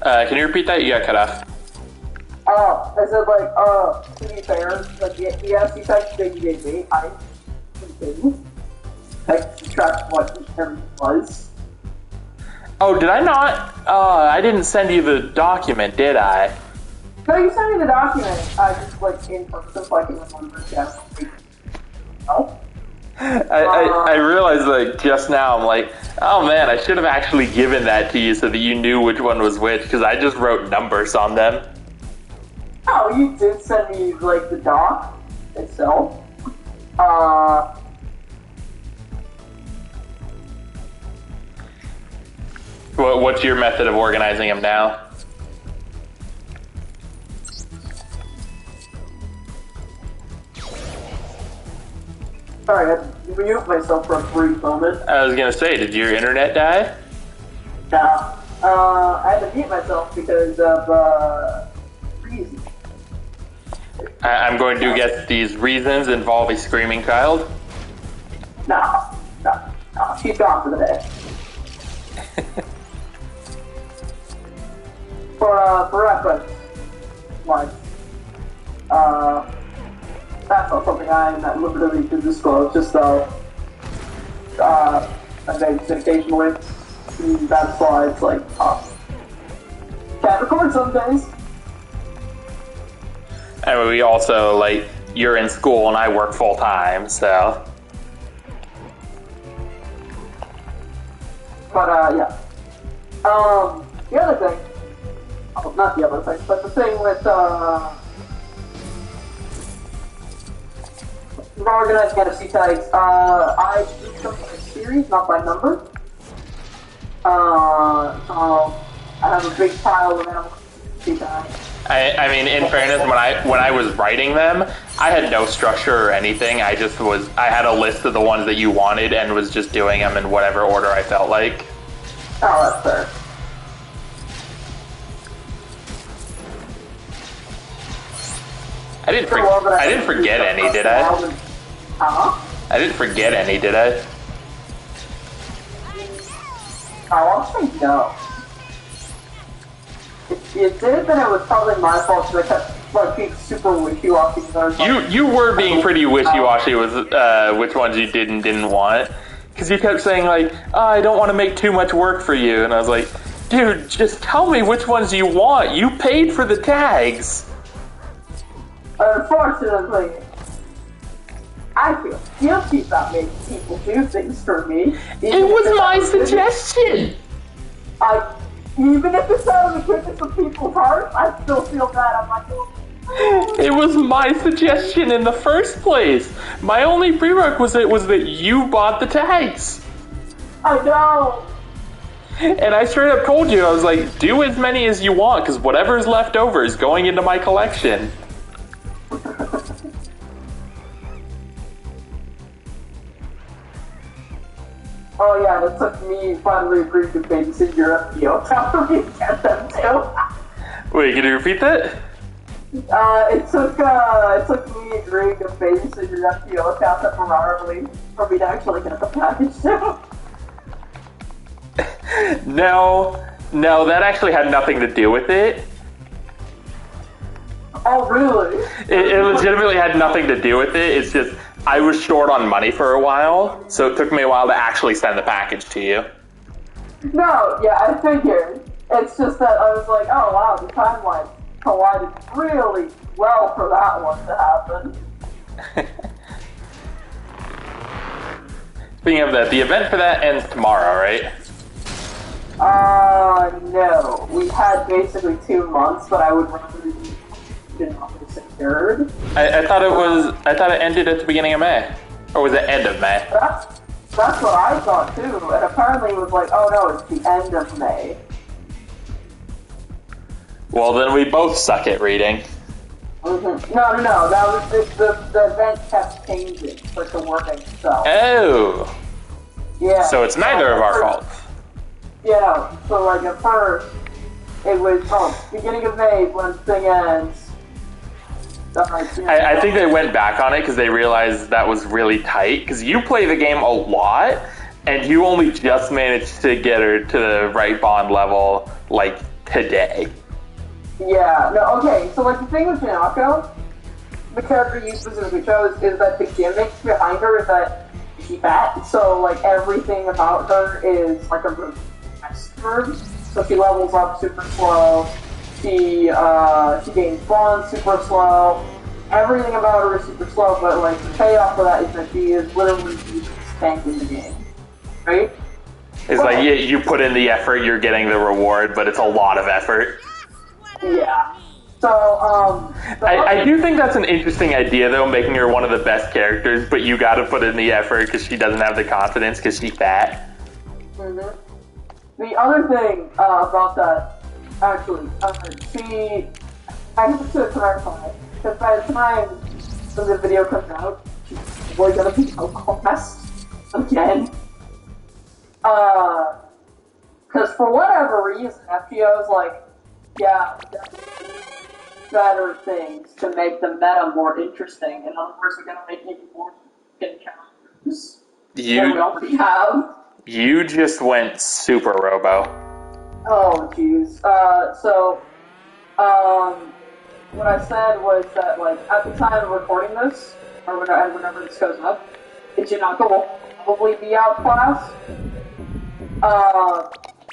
Can you repeat that? You got cut off. I said, like, to be fair, like, the NFC tags that you gave me, I continued. Like, to track what each everything was. Oh, did I not? I didn't send you the document, did I? No, you sent me the document. I just, like, in person, so I can remember it. No? I realized, like, just now, I'm like, oh man, I should have actually given that to you so that you knew which one was which, because I just wrote numbers on them. Oh, you did send me, like, the doc itself. What's your method of organizing them now? Sorry, I had to mute myself for a brief moment. I was gonna say, did your internet die? Nah. I had to mute myself because of, reasons. I'm going to guess these reasons involve a screaming child. Nah. She's gone for the day. For reference, like, that's not something I am at liberty to disclose, just so, I think occasionally, that's why it's like, can't record some days. And we also, like, you're in school and I work full time, so. But, yeah. The other thing, oh, not the other thing, but the thing with, organized NFC tags, I do them by series, not by number. So, I have a big pile of NFC tags. I mean, in fairness, when I was writing them, I had no structure or anything. I had a list of the ones that you wanted and was just doing them in whatever order I felt like. Oh, that's fair. I didn't forget any, did I? Huh? I didn't forget any, did I? I want to say no. If you did, then it was probably my fault because I kept like being super wishy-washy. You were being pretty wishy-washy with which ones you did and didn't want. Because you kept saying, like, oh, I don't want to make too much work for you. And I was like, dude, just tell me which ones you want. You paid for the tags. Unfortunately, I feel guilty about making people do things for me. It was my suggestion. Even if it's out of the goodness of people's hearts, I still feel bad. I'm like, It was my suggestion in the first place. My only prerequisite was that you bought the tags. I know. And I straight up told you, I was like, do as many as you want, because whatever's left over is going into my collection. Oh yeah, it took me finally agreeing to babysit your FPO account for me to get them too. Wait, can you repeat that? It took me agreeing to babysit your FPO account temporarily for me to actually get the package too. No, that actually had nothing to do with it. Oh really? It legitimately had nothing to do with it. It's just, I was short on money for a while, so it took me a while to actually send the package to you. No, yeah, I figured. It's just that I was like, oh wow, the timeline collided really well for that one to happen. Speaking of that, the event for that ends tomorrow, right? No. We had basically 2 months, but I would rather been secured. I thought it ended at the beginning of May. Or was it end of May? That's what I thought too, and apparently it was like, oh no, it's the end of May. Well, then we both suck at reading. Mm-hmm. No, that was the event kept changing, like the wording itself. Oh! Yeah. So it's neither of our fault. Yeah, so like at first, it was, beginning of May when the thing ends. I think they went back on it because they realized that was really tight. Because you play the game a lot, and you only just managed to get her to the right bond level, like, today. Yeah, no, okay, so like the thing with Minako, the character you specifically chose, is that the gimmick behind her is that she's fat, so like everything about her is like a really fast curve. So she levels up super slow, she gains bonds super slow, everything about her is super slow, but like the payoff for that is that she is literally the easiest tank in the game, right? It's like, yeah, you put in the effort, you're getting the reward, but it's a lot of effort. Yeah. So, I do think that's an interesting idea, though, making her one of the best characters, but you gotta put in the effort because she doesn't have the confidence because she's fat. Mm-hmm. The other thing about that, actually, I have to clarify, because by the time the video comes out, we're gonna be outclassed again. Because for whatever reason, FGO's like, yeah, better things to make the meta more interesting. In other words, we're gonna make even more characters than we already have. You just went super robo. Oh, jeez. What I said was that, like, at the time of recording this, or whenever this goes up, Jinako will probably be outclassed.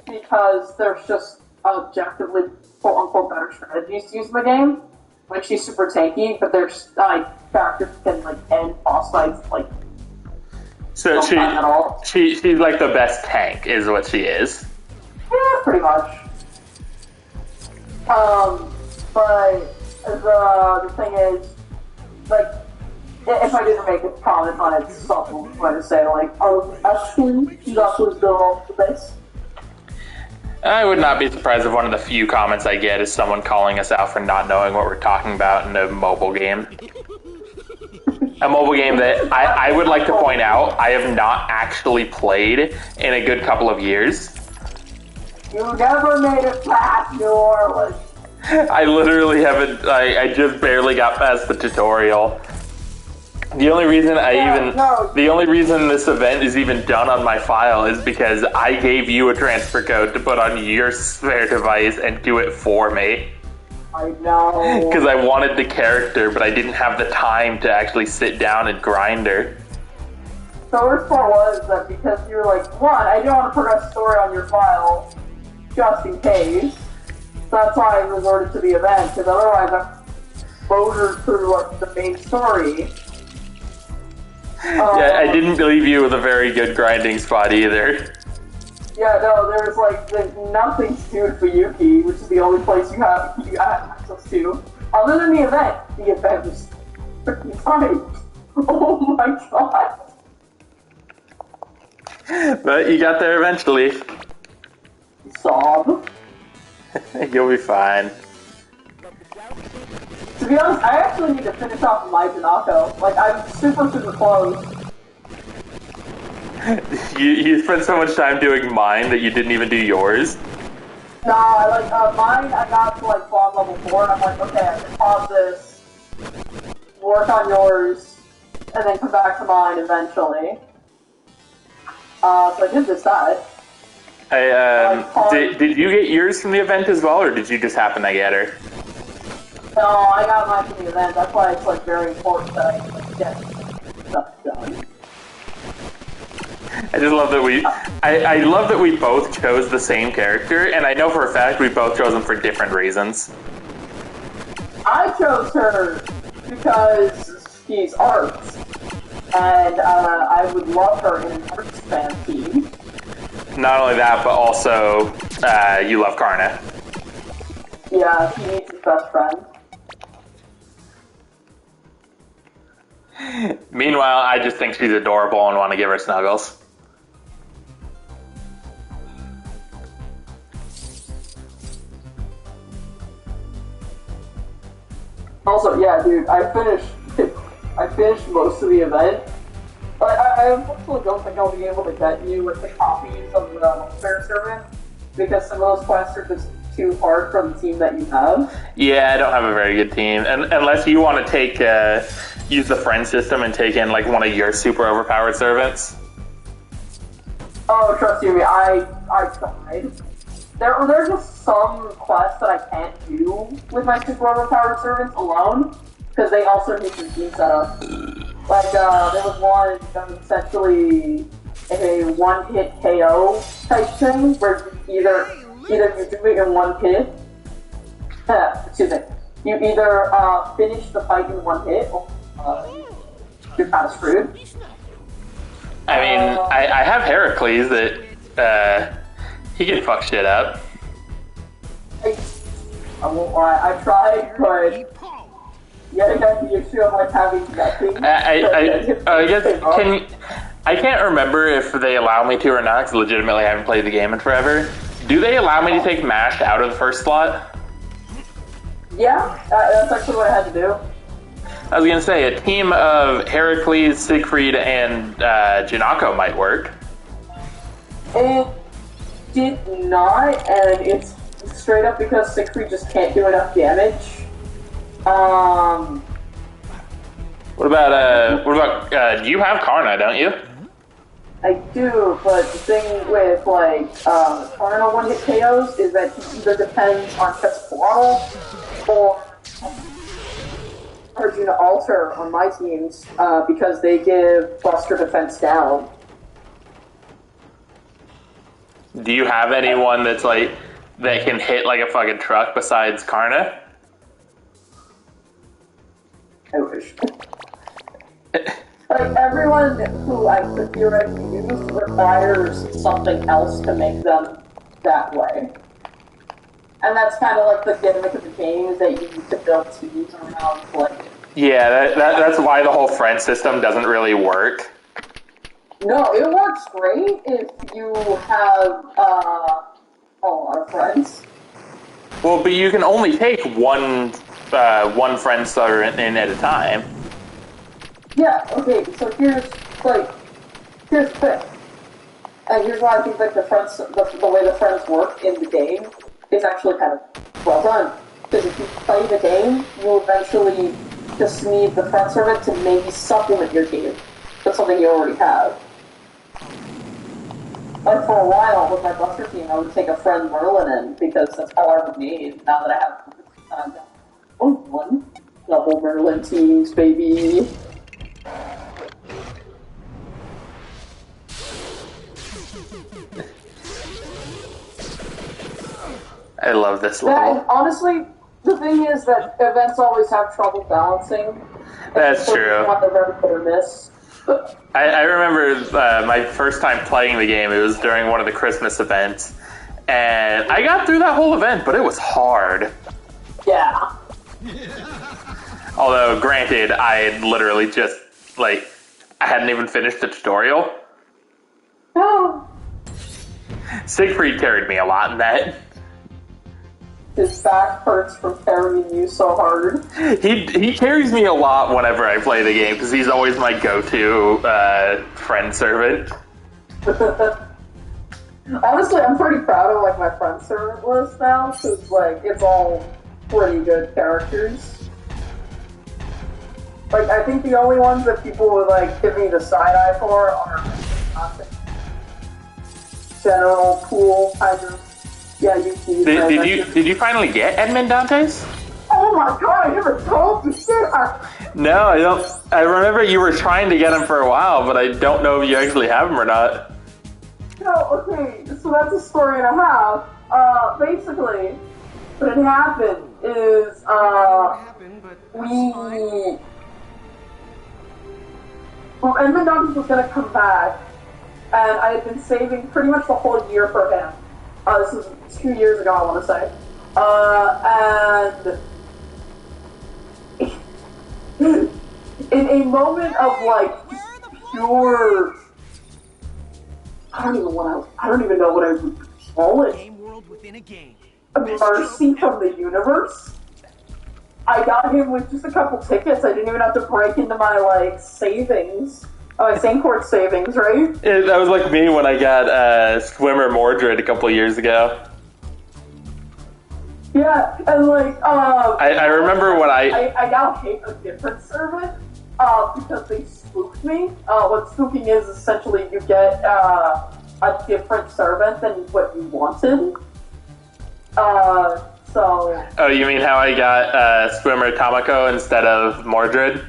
Because there's just objectively quote-unquote better strategies to use in the game. Like, she's super tanky, but there's, characters that can, like, end boss fights, like, so she's like the best tank, is what she is. Yeah, pretty much. But the thing is, like, if I didn't make a comment on it, someone was going to say, like, Ashton, that was the best. I would not be surprised if one of the few comments I get is someone calling us out for not knowing what we're talking about in a mobile game. A mobile game that I would like to point out I have not actually played in a good couple of years. You never made it past New Orleans. I literally haven't. I just barely got past the tutorial. The only reason the only reason this event is even done on my file is because I gave you a transfer code to put on your spare device and do it for me. I know. Because I wanted the character, but I didn't have the time to actually sit down and grind her. The worst part was that because you were like, one, I didn't want to progress the story on your file, just in case. That's why I resorted to the event, because otherwise I'm motored through like, the main story. Yeah, I didn't leave you with a very good grinding spot either. Yeah, no, there's nothing to do with Fuyuki, which is the only place you have access to. Other than the event was freaking fine. Oh my god. But you got there eventually. Sob. You'll be fine. To be honest, I actually need to finish off my Janako. Like, I'm super close. You spent so much time doing mine that you didn't even do yours? Nah, like, mine I got to, like, bomb level 4, and I'm like, okay, I can pause this, work on yours, and then come back to mine eventually. So I did decide. Did you get yours from the event as well, or did you just happen to get her? No, I got mine from the event. That's why it's like very important that I get stuff done. I just love that I love that we both chose the same character, and I know for a fact we both chose them for different reasons. I chose her because she's arts, and I would love her in an arts fan team. Not only that, but also you love Karna. Yeah, he needs his best friend. Meanwhile, I just think she's adorable and want to give her snuggles. Also, yeah, dude, I finished most of the event. I unfortunately don't think I'll be able to get you with the copies of the welfare servant, because some of those quests are just too hard for the team that you have. Yeah, I don't have a very good team, and unless you want to take use the friend system and take in like one of your super overpowered servants. Oh, trust you me, I tried. There are just some quests that I can't do with my super overpowered servants alone, because they also need some team setup. Like, there was one that was essentially a one-hit KO type thing, where either you do it in one hit, excuse me, you either finish the fight in one hit, or you're kind of screwed. I mean, I have Heracles that he can fuck shit up. I won't lie, I tried, but yet again the issue of like having nothing. I guess I can't remember if they allow me to or not, because legitimately I haven't played the game in forever. Do they allow me to take Mashed out of the first slot? Yeah, that's actually what I had to do. I was gonna say, a team of Heracles, Siegfried, and Janako might work. It did not, and it's straight up because Siegfried just can't do enough damage. What about you have Karna, don't you? I do, but the thing with, like, Karna one-hit KOs is that he either depends on Quetzalcoatl or Arjuna Alter on my teams, because they give Buster defense down. Do you have anyone that's like that can hit like a fucking truck besides Karna? I wish. Like, everyone who I could theoretically use requires something else to make them that way. And that's kind of like the gimmick of the game, is that you need to build teams around, like... Yeah, that's why the whole friend system doesn't really work. No, it works great if you have a lot of friends. Well, but you can only take one friend servant in at a time. Yeah, okay, so here's the thing. And here's why I think like the way the friends work in the game is actually kind of well done. Because if you play the game, you eventually just need the friend servant to maybe supplement your team with something you already have. Like for a while with my Buster team, I would take a friend Merlin in because that's all I would need. Now that I have one double Merlin teams, baby. I love this level. Honestly, the thing is that events always have trouble balancing. That's true. One they're very hit or miss. I remember my first time playing the game. It was during one of the Christmas events, and I got through that whole event, but it was hard. Yeah. Although, granted, I had literally just, like, I hadn't even finished the tutorial. Oh. Siegfried carried me a lot in that. His back hurts from carrying you so hard. He carries me a lot whenever I play the game, because he's always my go-to friend servant. Honestly, I'm pretty proud of, like, my friend servant list now, because, like, it's all pretty good characters. Like, I think the only ones that people would, like, give me the side-eye for are general pool, kind of. Yeah, Did you finally get Edmund Dantes? Oh my god, I never told you shit! No, I don't. I remember you were trying to get him for a while, but I don't know if you actually have him or not. No, okay, so that's a story and a half. Basically, what had happened is, Edmund Dantes was gonna come back, and I had been saving pretty much the whole year for him. This was 2 years ago, I want to say. And in a moment of, like, pure... I don't even know what I would call it. Game world within a game. Mercy from the universe. I got him with just a couple tickets. I didn't even have to break into my, like, savings. Oh, my Saint-Court savings, right? That was like me when I got Swimmer Mordred a couple years ago. Yeah, and like, I remember when I now hate a different servant, because they spooked me. What spooking is essentially you get, a different servant than what you wanted. So... Oh, you mean how I got, Swimmer Tamako instead of Mordred?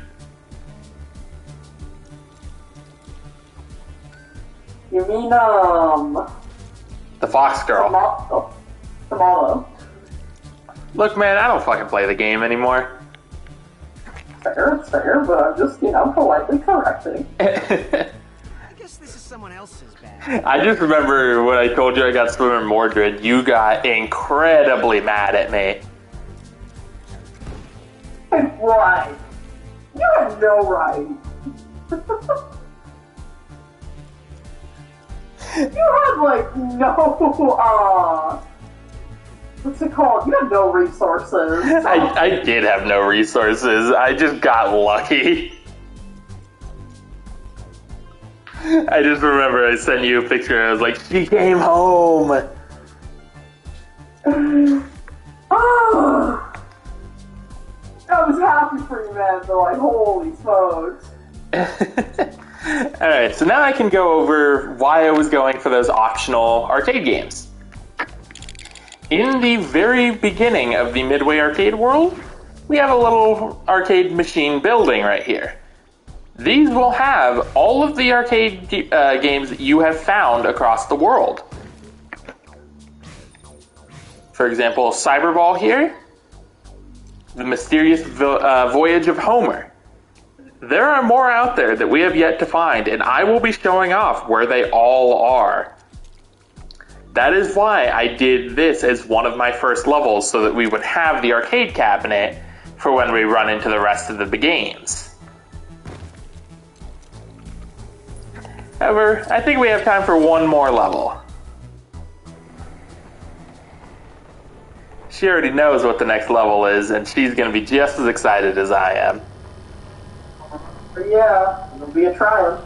You mean, The Fox Girl. Tomorrow. Look, man, I don't fucking play the game anymore. Fair, but I'm just, politely correcting. I guess this is someone else's bag. I just remember when I told you I got Swimmer Mordred, you got incredibly mad at me. Why? You had no right. You had, like, no, what's it called? You had no resources. I did have no resources. I just got lucky. I just remember I sent you a picture. I was like, she came home. Oh, I was happy for you, man, though. Like, holy smokes. Alright, so now I can go over why I was going for those optional arcade games. In the very beginning of the Midway arcade world, we have a little arcade machine building right here. These will have all of the arcade games that you have found across the world. For example, Cyberball here, The Mysterious Voyage of Homer. There are more out there that we have yet to find, and I will be showing off where they all are. That is why I did this as one of my first levels, so that we would have the arcade cabinet for when we run into the rest of the games. However, I think we have time for one more level. She already knows what the next level is, and she's going to be just as excited as I am. Yeah, it'll be a triumph.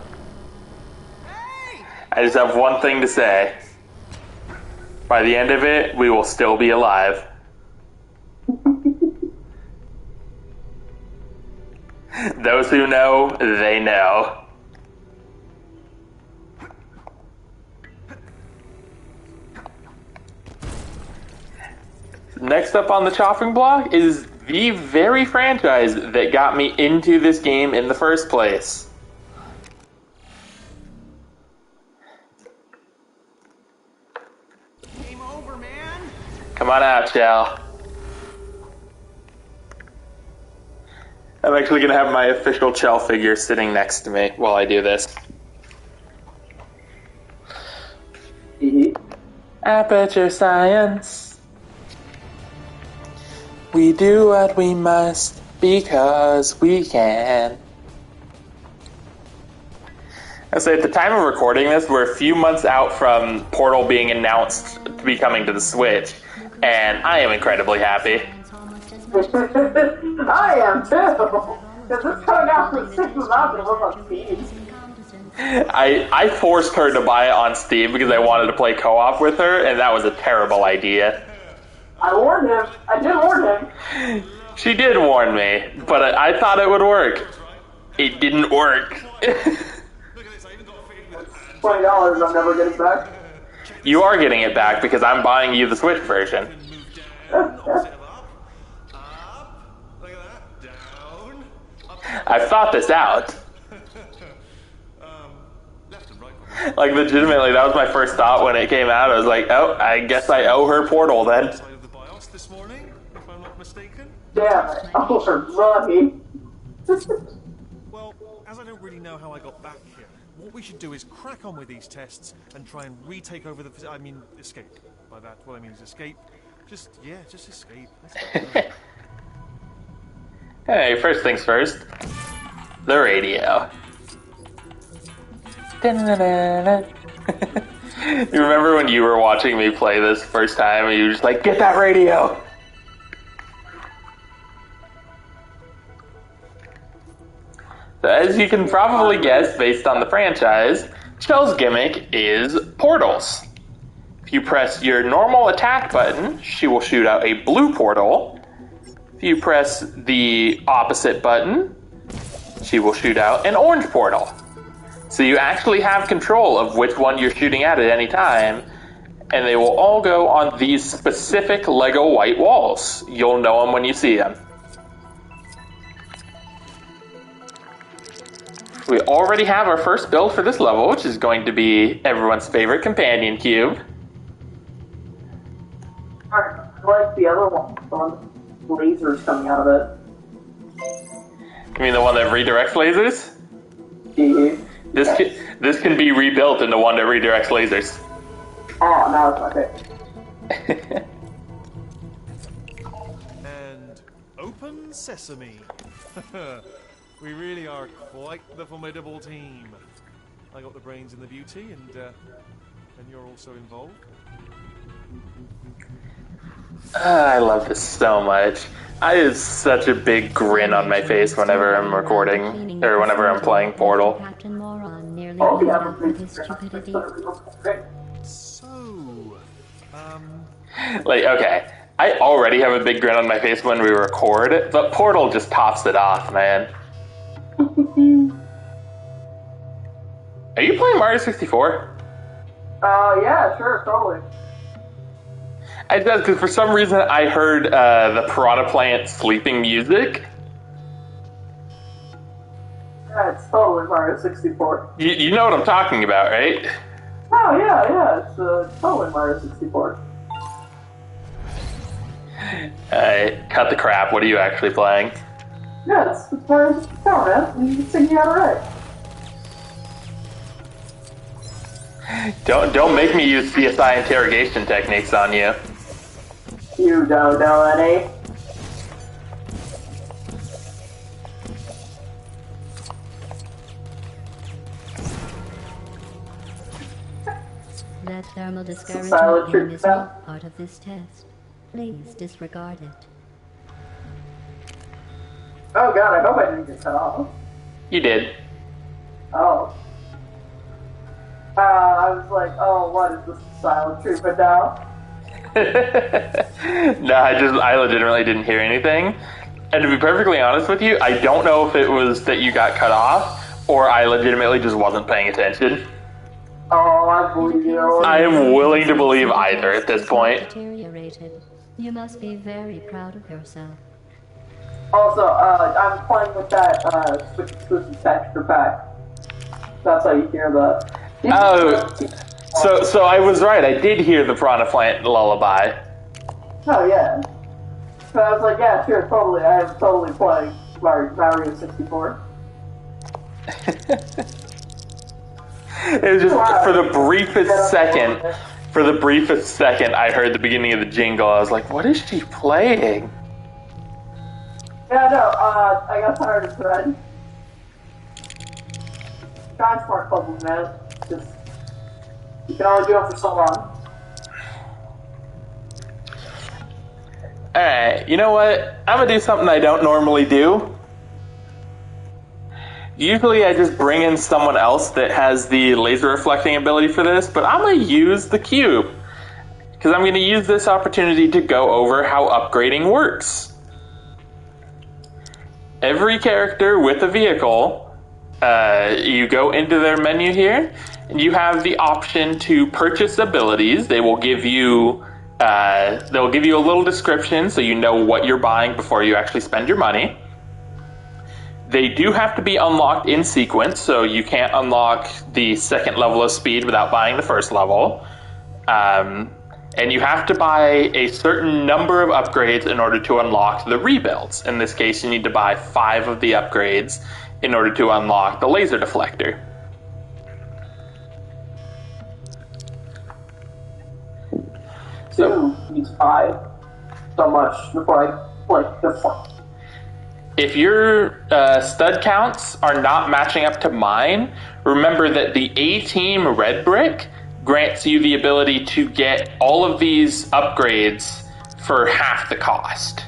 I just have one thing to say. By the end of it, we will still be alive. Those who know, they know. Next up on the chopping block is the very franchise that got me into this game in the first place. Game over, man. Come on out, Shell. I'm actually going to have my official Chell figure sitting next to me while I do this. Aperture Science. We do what we must because we can. I say at the time of recording this, we're a few months out from Portal being announced to be coming to the Switch, and I am incredibly happy. I am too! Because it's coming out for 6 months and we're on Steam. I forced her to buy it on Steam because I wanted to play co-op with her, and that was a terrible idea. I warned him. I did warn him. She did warn me, but I thought it would work. It didn't work. $20 I'm never getting back. You are getting it back because I'm buying you the Switch version. I've thought this out. Like, legitimately, that was my first thought when it came out. I was like, oh, I guess I owe her Portal then. This morning, if I'm not mistaken. Damn it. Oh, her money. Well, as I don't really know how I got back here, what we should do is crack on with these tests and try and retake over the... I mean, escape. By that, what I mean is escape. Just escape. Hey, first things first. The radio. You remember when you were watching me play this first time and you were just like, get that radio! So as you can probably guess, based on the franchise, Chell's gimmick is portals. If you press your normal attack button, she will shoot out a blue portal. If you press the opposite button, she will shoot out an orange portal. So you actually have control of which one you're shooting at any time, and they will all go on these specific Lego white walls. You'll know them when you see them. We already have our first build for this level, which is going to be everyone's favorite companion cube. I like the other one. Lasers coming out of it. You mean the one that redirects lasers? Mm-hmm. This can be rebuilt into one that redirects lasers. Oh, now it's okay. And open sesame. We really are quite the formidable team. I got the brains and the beauty, and you're also involved. I love this so much. I have such a big grin on my face whenever I'm recording, or whenever I'm playing Portal. So, Like, okay, I already have a big grin on my face when we record, but Portal just tops it off, man. Are you playing Mario 64? Yeah, sure, totally. I did, because for some reason I heard the Piranha Plant sleeping music. Yeah, it's totally Mario 64. You know what I'm talking about, right? Oh, yeah, it's totally Mario 64. Cut the crap, what are you actually playing? Yeah, it's Mario 64, man. You can sing it out right. Don't make me use CSI interrogation techniques on you. You don't know any. That thermal discouragement beam is not part of this test. Please disregard it. Oh god, I hope I didn't get cut off. You did. Oh. I was like, oh, what is this silent treatment now? No, I legitimately didn't hear anything. And to be perfectly honest with you, I don't know if it was that you got cut off, or I legitimately just wasn't paying attention. Oh, I believe you. I am willing to believe either at this point. Deteriorated. You must be very proud of yourself. Also, I'm playing with that Switch exclusive texture pack. That's how you hear that. Oh, so I was right. I did hear the Piranha Plant lullaby. Oh yeah. So I was like, yeah, sure, totally. I am totally playing Mario 64. It was just for the briefest second. For the briefest second, I heard the beginning of the jingle. I was like, "What is she playing?" Yeah, no, I got tired of thread. Transport puzzles, man. Just, you can only do it for so long. Alright, you know what? I'm gonna do something I don't normally do. Usually I just bring in someone else that has the laser reflecting ability for this, but I'm gonna use the cube. Because I'm gonna use this opportunity to go over how upgrading works. Every character with a vehicle, you go into their menu here, and you have the option to purchase abilities. They will give you they'll give you a little description so you know what you're buying before you actually spend your money. They do have to be unlocked in sequence, so you can't unlock the second level of speed without buying the first level. And you have to buy a certain number of upgrades in order to unlock the rebuilds. In this case, you need to buy 5 of the upgrades in order to unlock the laser deflector. So, needs 5. So much before I, like, deflect. If your stud counts are not matching up to mine, remember that the A-Team red brick grants you the ability to get all of these upgrades for half the cost.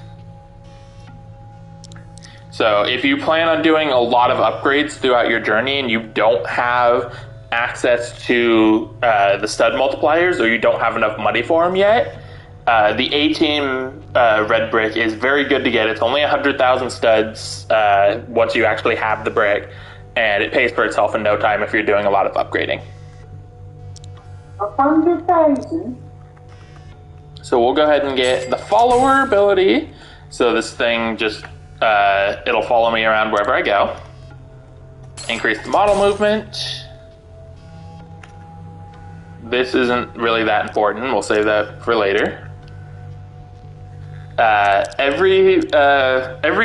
So if you plan on doing a lot of upgrades throughout your journey and you don't have access to the stud multipliers, or you don't have enough money for them yet, the A-Team red brick is very good to get. It's only 100,000 studs once you actually have the brick, and it pays for itself in no time if you're doing a lot of upgrading. 100,000? So we'll go ahead and get the follower ability. So this thing just, it'll follow me around wherever I go. Increase the model movement. This isn't really that important. We'll save that for later. Every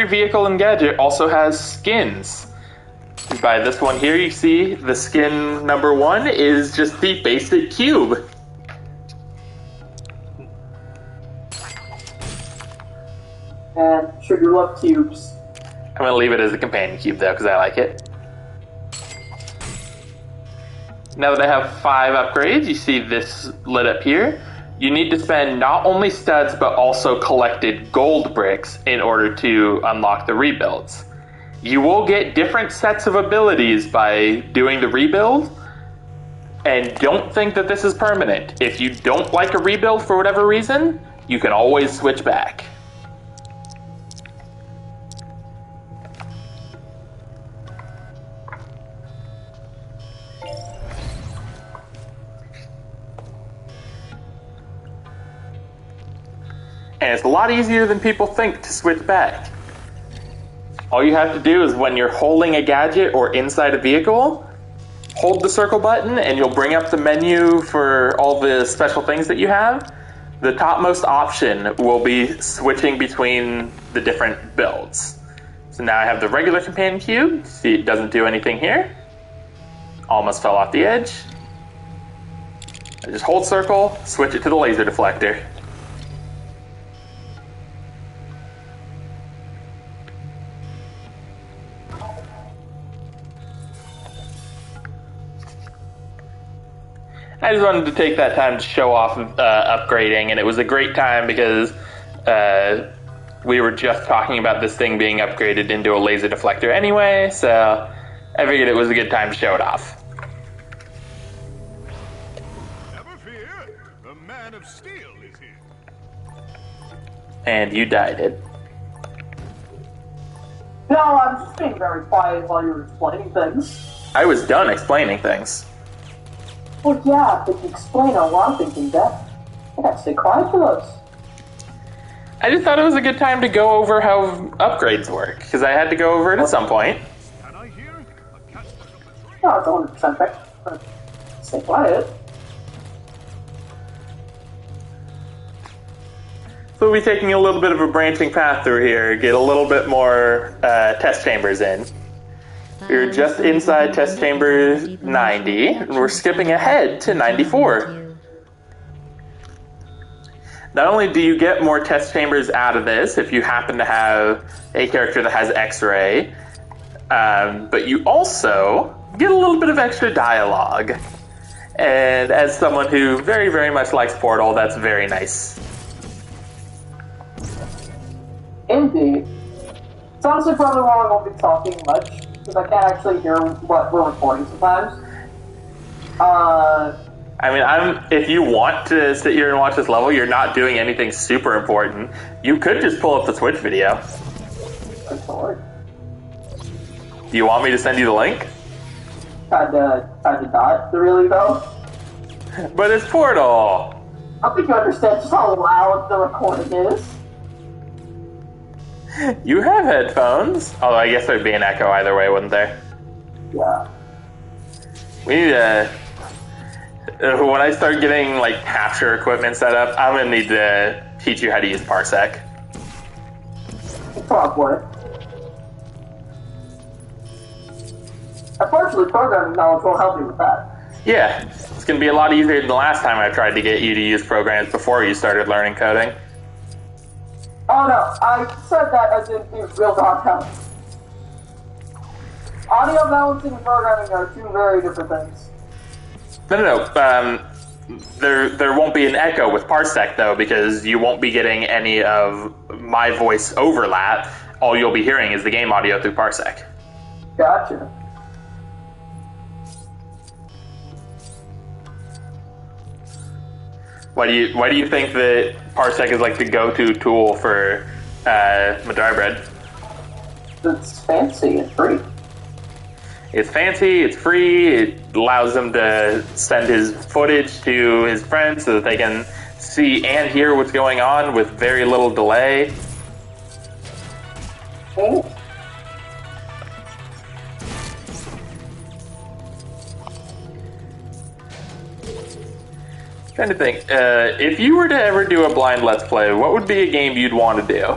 vehicle and gadget also has skins. By this one here, you see the skin number 1 is just the basic cube. And Sugar love cubes. I'm going to leave it as a companion cube though, because I like it. Now that I have 5 upgrades, you see this lit up here. You need to spend not only studs, but also collected gold bricks in order to unlock the rebuilds. You will get different sets of abilities by doing the rebuild, and don't think that this is permanent. If you don't like a rebuild for whatever reason, you can always switch back. And it's a lot easier than people think to switch back. All you have to do is when you're holding a gadget or inside a vehicle, hold the circle button and you'll bring up the menu for all the special things that you have. The topmost option will be switching between the different builds. So now I have the regular companion cube. See, it doesn't do anything here. Almost fell off the edge. I just hold circle, switch it to the laser deflector. I just wanted to take that time to show off upgrading, and it was a great time because we were just talking about this thing being upgraded into a laser deflector anyway, so I figured it was a good time to show it off. Never fear, the man of steel is here. And you died it. No, I'm just being very quiet while you were explaining things. I was done explaining things. Well, yeah, but you explain a lot of things in depth. I gotta stay quiet for those. I just thought it was a good time to go over how upgrades work, because I had to go over it at some point. Can I hear a cat stuck up a tree? No, it's 100% fair. Stay quiet. So we'll be taking a little bit of a branching path through here, get a little bit more test chambers in. We're just inside test chamber 90, and we're skipping ahead to 94. Not only do you get more test chambers out of this if you happen to have a character that has X-ray, but you also get a little bit of extra dialogue. And as someone who very, very much likes Portal, that's very nice. Indeed. It's honestly probably why I won't be talking much, because I can't actually hear what we're recording sometimes. I mean, if you want to sit here and watch this level, you're not doing anything super important. You could just pull up the Twitch video. Good lord. Do you want me to send you the link? Kinda not, really, though. But it's Portal! I don't think you understand just how loud the recording is. You have headphones. Although I guess there'd be an echo either way, wouldn't there? Yeah. We need to... when I start getting, like, capture equipment set up, I'm gonna need to teach you how to use Parsec. Probably. Unfortunately, programming knowledge will help you with that. Yeah, it's gonna be a lot easier than the last time I tried to get you to use programs before you started learning coding. Oh no, I said that as in real talk help. Audio balancing and programming are two very different things. No. There won't be an echo with Parsec, though, because you won't be getting any of my voice overlap. All you'll be hearing is the game audio through Parsec. Gotcha. Why do you think that Parsec is like the go-to tool for Madry Bread? It's fancy and free. It's fancy, it's free, it allows him to send his footage to his friends so that they can see and hear what's going on with very little delay. Oh. Trying to think, if you were to ever do a blind Let's Play, what would be a game you'd want to do?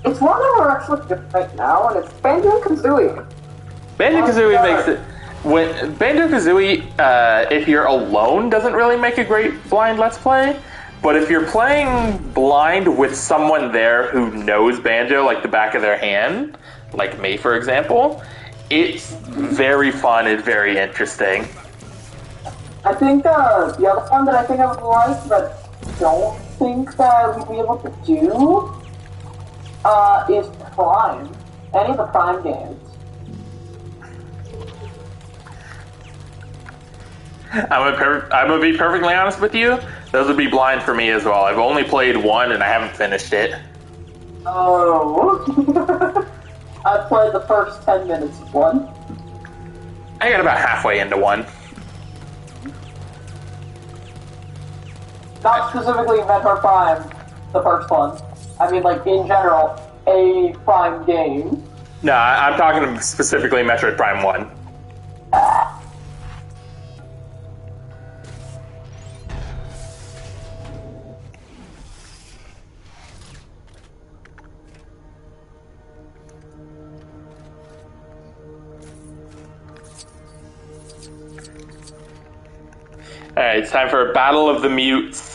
It's one that we're actually doing right now, and it's Banjo-Kazooie. Banjo-Kazooie makes it... When Banjo-Kazooie, if you're alone, doesn't really make a great blind Let's Play. But if you're playing blind with someone there who knows Banjo like the back of their hand, like me, for example, it's very fun and very interesting. I think the other one that I think I would like, but don't think that we'd be able to do, is Prime. Any of the Prime games. I'm gonna be perfectly honest with you. Those would be blind for me as well. I've only played one and I haven't finished it. Oh. I played the first 10 minutes of one. I got about halfway into one. Not specifically Metroid Prime, the first one. I mean, like, in general, a Prime game. No, I'm talking specifically Metroid Prime 1. Alright, it's time for a Battle of the Mutes.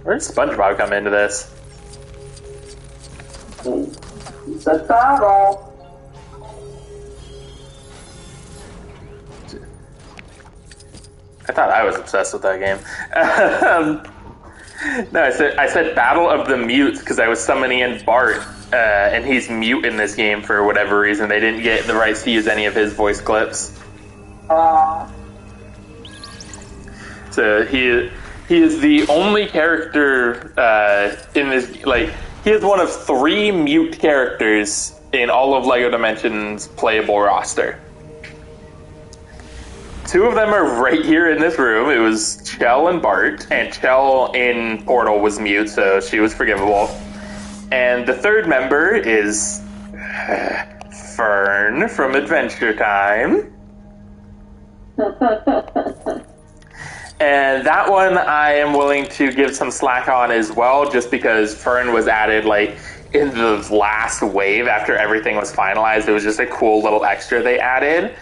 Where did SpongeBob come into this? It's a battle. I thought I was obsessed with that game. No, I said Battle of the Mutes because I was summoning in Bart, and he's mute in this game for whatever reason. They didn't get the rights to use any of his voice clips. So he is the only character in this, like, he is one of 3 mute characters in all of LEGO Dimensions' playable roster. 2 of them are right here in this room. It was Chell and Bart, and Chell in Portal was mute, so she was forgivable. And the 3rd member is Fern from Adventure Time. And that one I am willing to give some slack on as well, just because Fern was added like in the last wave after everything was finalized. It was just a cool little extra they added.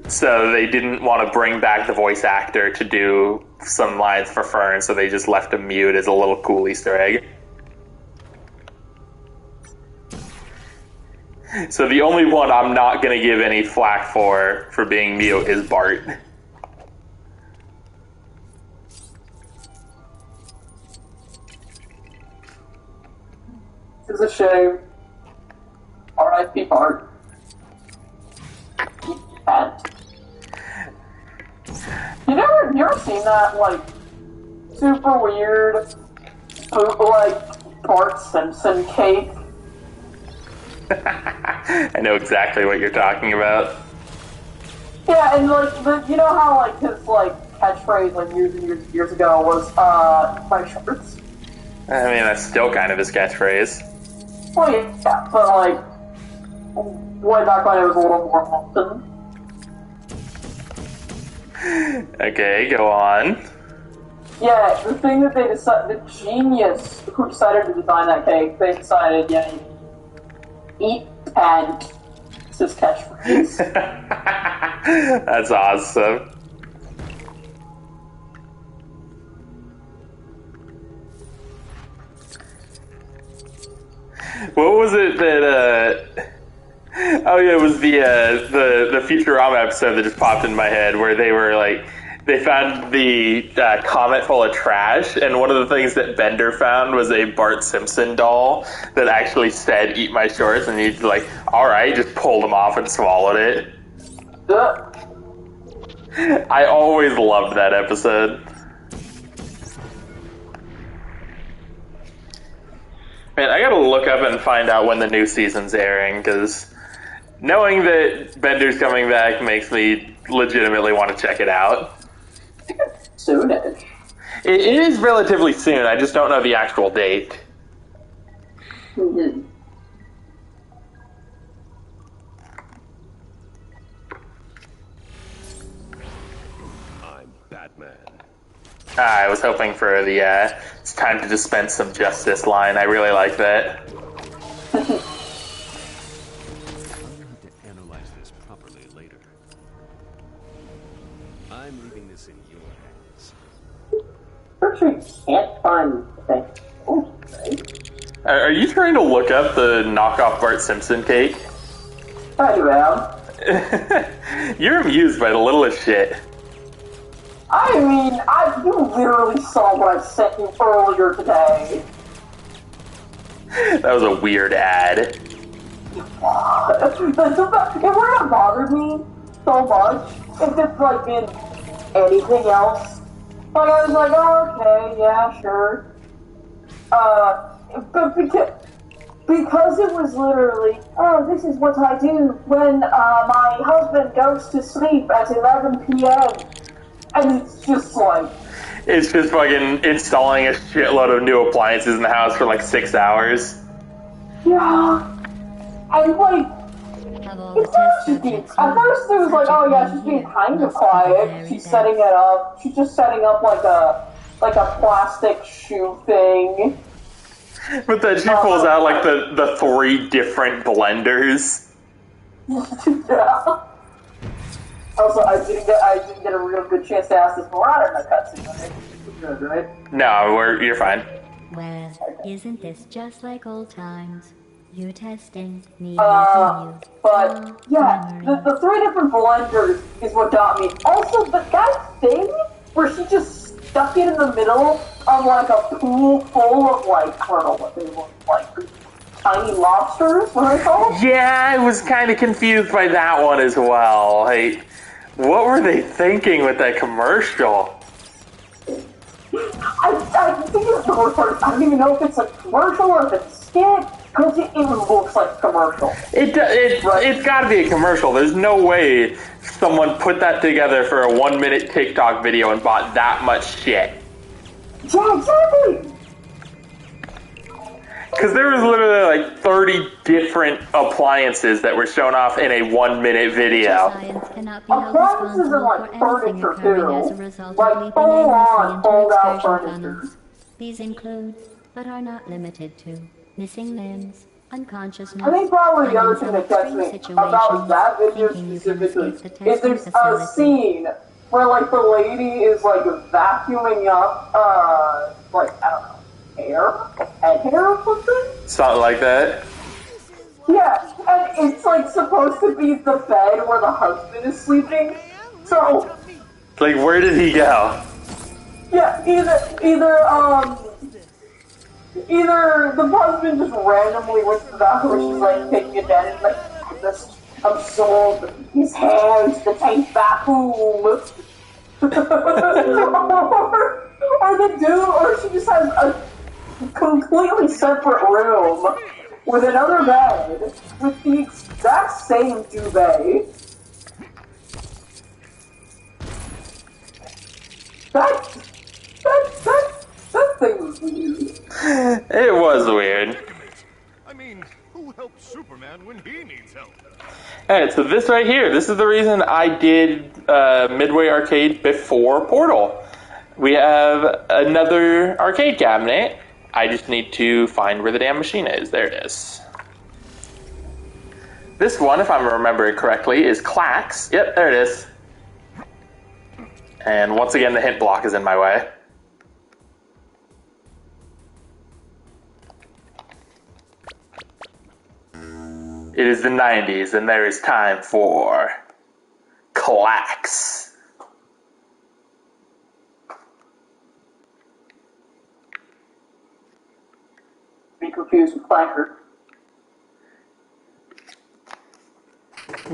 So they didn't want to bring back the voice actor to do some lines for Fern, so they just left him mute as a little cool Easter egg. So the only one I'm not going to give any flack for being mute is Bart. It's a shame. R.I.P. Bart. You ever seen that, like, super weird, like, Bart Simpson cake? I know exactly what you're talking about. Yeah, and, like, you know how, like, his, like, catchphrase, like, years and years ago was, my shorts? I mean, that's still kind of his catchphrase. Well, yeah, but, like, way back when it was a little more often. Okay, go on. Yeah, the thing that they decided, the genius who decided to design that cake, they decided, yeah, eat and it's his catchphrase. That's awesome. What was it that, oh yeah, it was the Futurama episode that just popped in my head where they were like, they found the comet full of trash, and one of the things that Bender found was a Bart Simpson doll that actually said, "Eat my shorts," and he's like, alright, just pulled them off and swallowed it. I always loved that episode. Man, I gotta look up and find out when the new season's airing, because knowing that Bender's coming back makes me legitimately want to check it out. Soonish. It is relatively soon, I just don't know the actual date. Mm-hmm. I'm Batman. I was hoping for the it's time to dispense some justice line. I really like that. I'll have to analyze this properly later. I'm leaving this in your hands. Actually, can't find things. Oh, right. Are you trying to look up the knockoff Bart Simpson cake? I am. You're amused by the littlest shit. I mean, you literally saw what I sent you earlier today. That was a weird ad. It wouldn't have bothered me so much if it's like been anything else. Like I was like, oh, okay, yeah, sure. But because it was literally, oh, this is what I do when my husband goes to sleep at 11 p.m. And it's just like... It's just fucking installing a shitload of new appliances in the house for like 6 hours. Yeah. And like... It's not just being... At first it was like, oh yeah, she's being kind of quiet. She's setting it up. She's just setting up like a plastic shoe thing. But then she pulls out like the 3 different blenders. Yeah. Also, I didn't get a real good chance to ask this Marauder in the cutscene, right? No, you're fine. Well, isn't this just like old times? You testing, me but, yeah, memory. the 3 different blenders is what got me. Also, that thing where she just stuck it in the middle of, like, a pool full of, like, I don't know what they look like, tiny lobsters, what are they called? Yeah, I was kind of confused by that one as well. Like, what were they thinking with that commercial? I think it's the worst part. I don't even know if it's a commercial or if it's a skit, because it even looks like a commercial. It's got to be a commercial. There's no way someone put that together for a 1-minute TikTok video and bought that much shit. Yeah, exactly! Because there was literally like 30 different appliances that were shown off in a 1-minute video. Appliances are like furniture too. Like full-on, fold-out furniture. These include, but are not limited to, missing limbs, Unconsciousness. I think probably the other thing From that gets extreme me situations, about that video thinking you can specifically escape the is testing there's a facility. scene where like the lady is like vacuuming up like I don't know, hair? Like head hair or something? Something like that. Yeah, and it's like supposed to be the bed where the husband is sleeping. So Like, where did he go? yeah, either the husband just randomly went to the bathroom where she's like taking a bed and like just absorb his hands to take vacuum. or the dude, or she just has a completely separate room with another bed with the exact same duvet. That thing was weird. It was weird. I mean, who helps Superman when he needs help? Alright, so this right here, this is the reason I did Midway Arcade before Portal. We have another arcade cabinet. I just need to find where the damn machine is. There it is. This one, if I'm remembering correctly, is Clax. Yep, there it is. And once again, the hint block is in my way. It is the 90s, and there is time for Clax. Be confused with Clanker.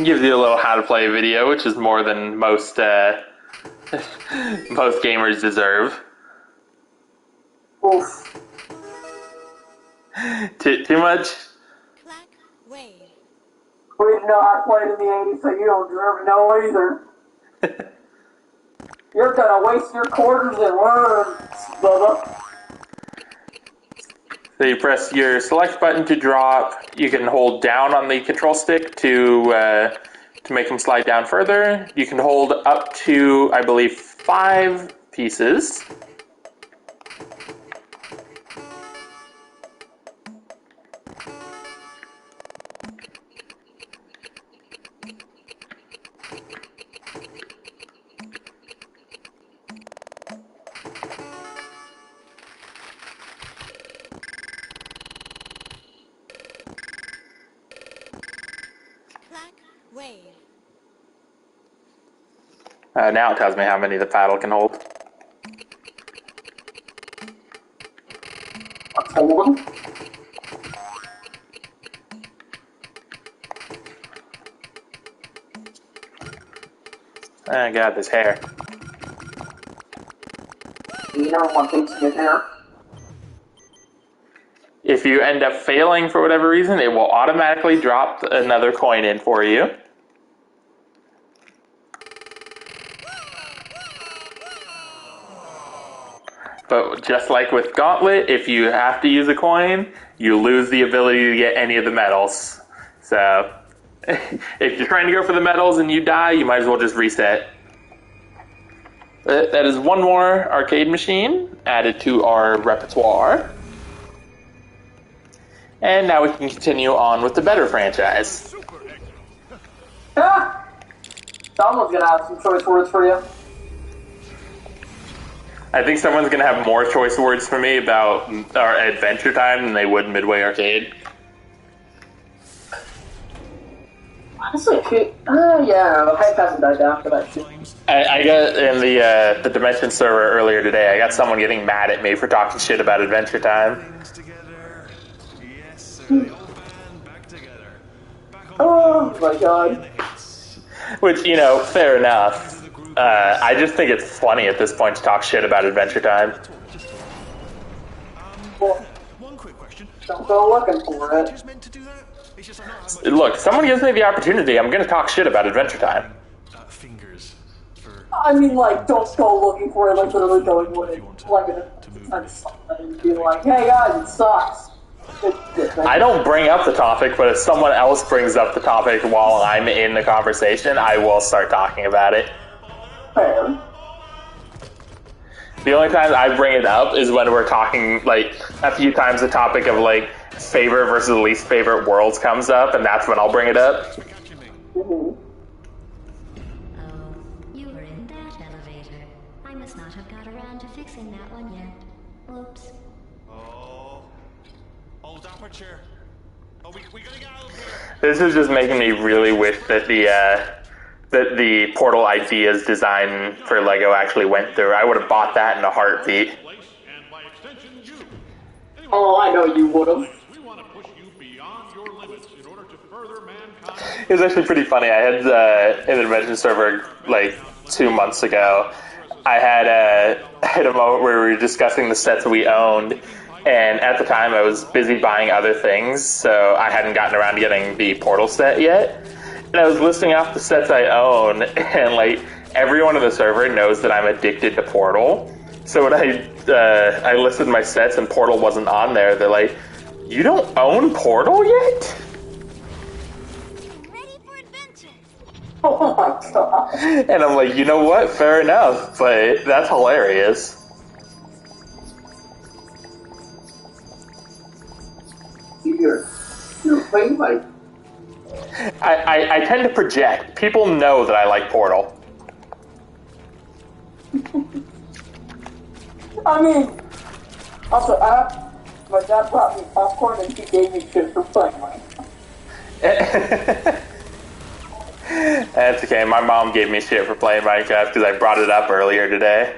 Gives you a little how to play video, which is more than most most gamers deserve. Oof. Too much? We didn't know how to play it in the 80s, so you don't deserve to know either. You're gonna waste your quarters and learn, Bubba. So you press your select button to drop. You can hold down on the control stick to make them slide down further. You can hold up to, I believe, 5 pieces. Now it tells me how many the paddle can hold. Hold them. Oh god, this hair. You never want things to get there. If you end up failing for whatever reason, it will automatically drop another coin in for you. But just like with Gauntlet, if you have to use a coin, you lose the ability to get any of the medals. So, if you're trying to go for the medals and you die, you might as well just reset. That is one more arcade machine added to our repertoire. And now we can continue on with the better franchise. Ah! Someone's gonna have some choice words for you. I think someone's going to have more choice words for me about our Adventure Time than they would Midway Arcade. Honestly, yeah, the hype hasn't died down for that shit. I got in the Dimension server earlier today, I got someone getting mad at me for talking shit about Adventure Time. Oh my god. Which, you know, fair enough. I just think it's funny at this point to talk shit about Adventure Time. Well, One quick question. don't go looking for it. Just meant to do that? It's just I'm not Look, someone gives me the opportunity, I'm going to talk shit about Adventure Time. fingers for I mean, like, don't go looking for it, like, literally going with it, like, and being like, hey guys, it sucks. I don't bring up the topic, but if someone else brings up the topic while I'm in the conversation, I will start talking about it. Fair. The only time I bring it up is when we're talking, like, a few times the topic of, like, favorite versus least favorite worlds comes up, and that's when I'll bring it up. Oh, you were in that elevator. I must not have got around to fixing that one yet. Oops. Oh, hold up a chair. Oh, we gotta get out of here. This is just making me really wish that the Portal Ideas design for Lego actually went through. I would have bought that in a heartbeat. And by extension, you. Oh, I know you would have. We want to push you beyond your limits in order to further mankind. It was actually pretty funny. I had an Invention server like 2 months ago. I had a moment where we were discussing the sets we owned, and at the time I was busy buying other things, so I hadn't gotten around to getting the Portal set yet. And I was listing off the sets I own, and like everyone in the server knows that I'm addicted to Portal. So when I listed my sets and Portal wasn't on there, they're like, "You don't own Portal yet?" Ready for adventure. Oh my god. And I'm like, you know what? Fair enough, but that's hilarious. You're playing like. I tend to project. People know that I like Portal. I mean, also, my dad brought me popcorn and he gave me shit for playing Minecraft. That's okay. My mom gave me shit for playing Minecraft because I brought it up earlier today.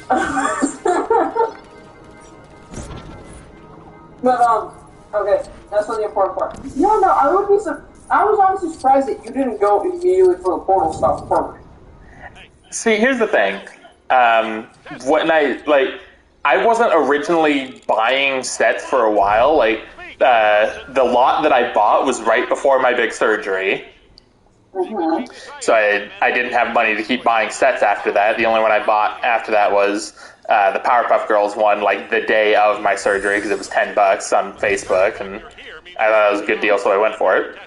But, okay, that's not the important part. No, I would be I was honestly surprised that you didn't go immediately for the Portal stuff first. See, here's the thing. When I wasn't originally buying sets for a while. Like, the lot that I bought was right before my big surgery. Mm-hmm. So I didn't have money to keep buying sets after that. The only one I bought after that was the Powerpuff Girls one, like the day of my surgery, because it was $10 on Facebook, and I thought it was a good deal, so I went for it.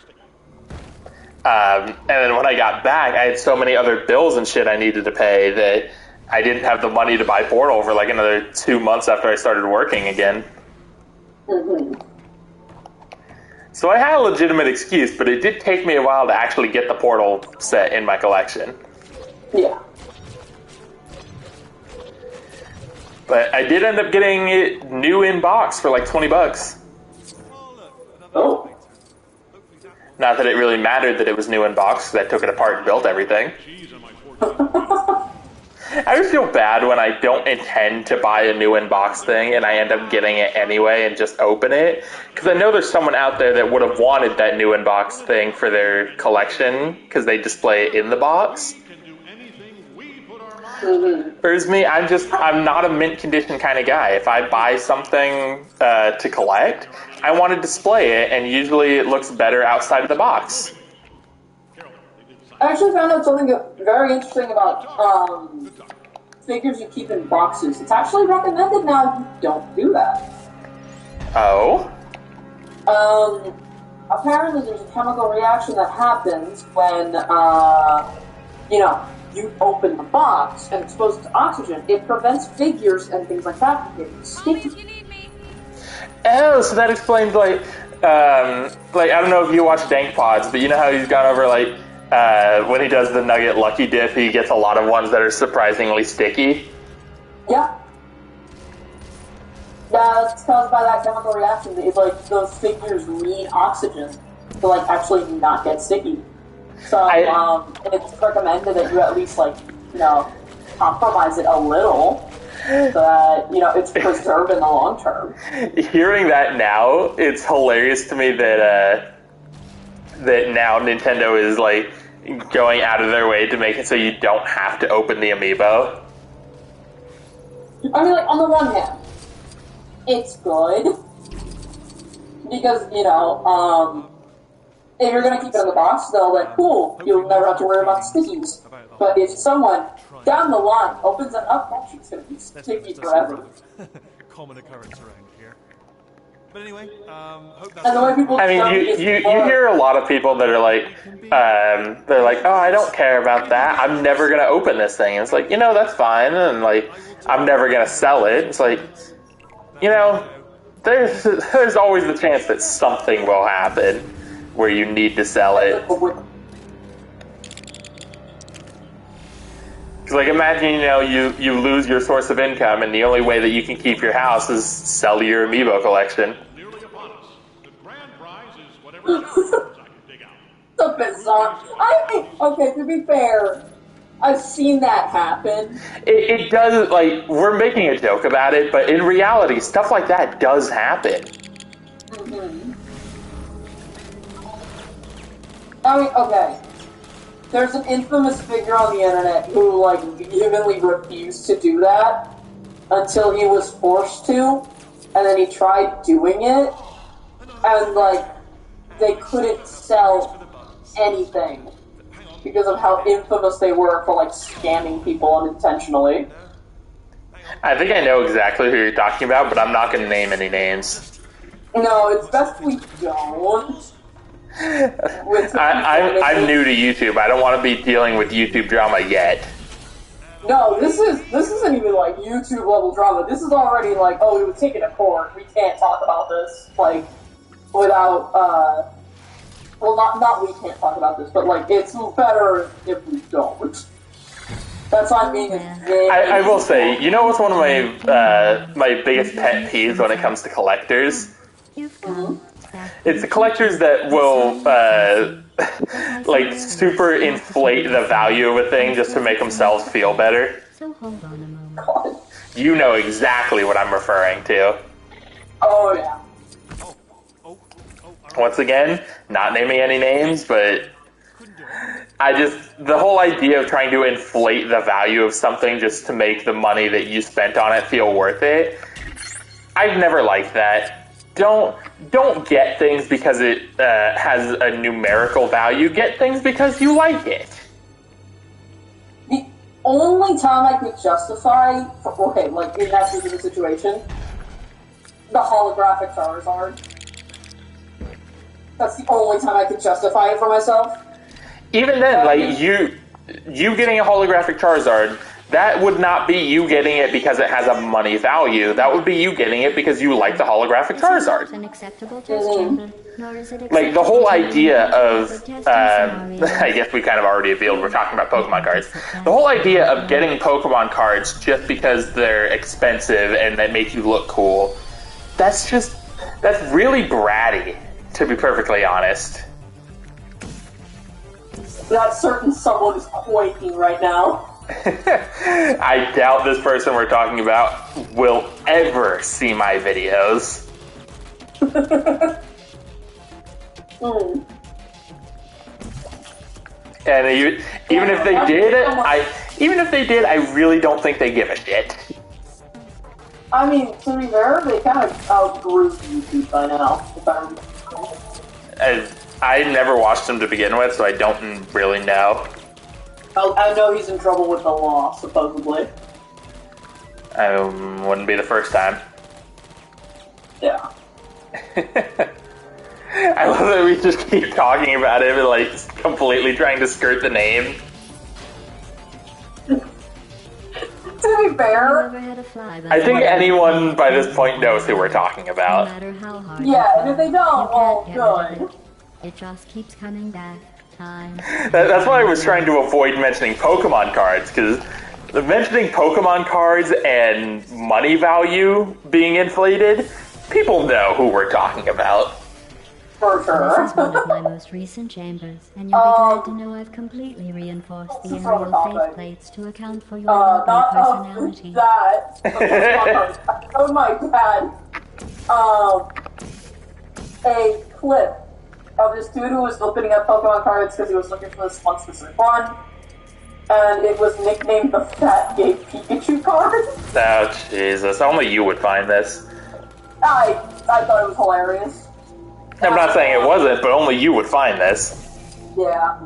And then when I got back, I had so many other bills and shit I needed to pay that I didn't have the money to buy Portal for like another 2 months after I started working again. Mm-hmm. So I had a legitimate excuse, but it did take me a while to actually get the Portal set in my collection. Yeah. But I did end up getting it new in box for like $20. Oh. Not that it really mattered that it was new in box, because I took it apart and built everything. I just feel bad when I don't intend to buy a new in-box thing and I end up getting it anyway and just open it. Because I know there's someone out there that would have wanted that new in-box thing for their collection because they display it in the box. Whereas me, I'm not a mint condition kind of guy. If I buy something to collect, I want to display it, and usually it looks better outside of the box. I actually found out something very interesting about figures you keep in boxes. It's actually recommended now you don't do that. Oh? Apparently there's a chemical reaction that happens when, you open the box and expose it to oxygen. It prevents figures and things like that from getting sticky. Oh, so that explains, I don't know if you watch Dank Pods, but you know how he's gone over, when he does the nugget lucky dip, he gets a lot of ones that are surprisingly sticky? Yeah. That's caused by that chemical reaction. It's those figures need oxygen to, actually not get sticky. So, it's recommended that you at least, compromise it a little so that, it's preserved in the long term. Hearing that now, it's hilarious to me that now Nintendo is, going out of their way to make it so you don't have to open the amiibo. I mean, on the one hand, it's good. Because, if you're going to keep it in the box, they'll be cool, you'll never have to worry about stickies. But if someone down the line opens it up, that shit's going to be sticky forever. Common occurrence around here. But anyway, hope that's... And the way people you hear a lot of people that are they're like, oh, I don't care about that. I'm never going to open this thing. And it's like, that's fine. And I'm never going to sell it. It's like, there's always the chance that something will happen where you need to sell it. Because, like, imagine, you lose your source of income, and the only way that you can keep your house is sell your amiibo collection. Nearly upon us. The grand prize is whatever skeletons I can dig out. It's a bizarre. I think, okay, to be fair, I've seen that happen. It does, like, we're making a joke about it, but in reality, stuff like that does happen. Mm-hmm. I mean, okay. There's an infamous figure on the internet who, like, vehemently refused to do that until he was forced to, and then he tried doing it, and, like, they couldn't sell anything because of how infamous they were for, like, scamming people unintentionally. I think I know exactly who you're talking about, but I'm not going to name any names. No, it's best we don't. I'm new to YouTube. I don't want to be dealing with YouTube drama yet. No, this isn't even like YouTube level drama. This is already like, oh, we was taken to court. We can't talk about this like without well, not we can't talk about this, but like it's better if we don't. That's what I mean. I will say, you know what's one of my my biggest pet peeves when it comes to collectors? Mm-hmm. It's the collectors that will, like, super inflate the value of a thing just to make themselves feel better. So hold on a moment. God. You know exactly what I'm referring to. Oh, yeah. Once again, not naming any names, but the whole idea of trying to inflate the value of something just to make the money that you spent on it feel worth it, I've never liked that. Don't get things because it has a numerical value. Get things because you like it. The only time I could justify, okay, like in that specific situation, the holographic Charizard. That's the only time I could justify it for myself. Even then, like you getting a holographic Charizard, that would not be you getting it because it has a money value. That would be you getting it because you like the holographic Charizard. An acceptable test chamber, nor is it Like, the whole idea of, I guess we kind of already revealed we're talking about Pokemon cards. The whole idea of getting Pokemon cards just because they're expensive and they make you look cool, that's really bratty, to be perfectly honest. That certain someone is quaking right now. I doubt this person we're talking about will ever see my videos. And even if they did, I really don't think they give a shit. I mean, to be fair, they kind of outgrew YouTube by now. I never watched him to begin with, so I don't really know. I know he's in trouble with the law, supposedly. Wouldn't be the first time. Yeah. I love that we just keep talking about him and, like, completely trying to skirt the name. To be fair, I think anyone by this point knows who we're talking about. No matter how hard yeah, and if they don't, well, good. It just keeps coming back. That's why I was trying to avoid mentioning Pokemon cards, because mentioning Pokemon cards and money value being inflated, people know who we're talking about. For sure. This is one of my most recent chambers, and you'll be glad to know I've completely reinforced the aerial faith plates to account for your lovely personality. Oh my god. A clip of this dude who was opening up Pokemon cards because he was looking for this one specific one, and it was nicknamed the Fat Gay Pikachu card. Oh, Jesus. Only you would find this. I thought it was hilarious. I'm not saying it wasn't, but only you would find this. Yeah.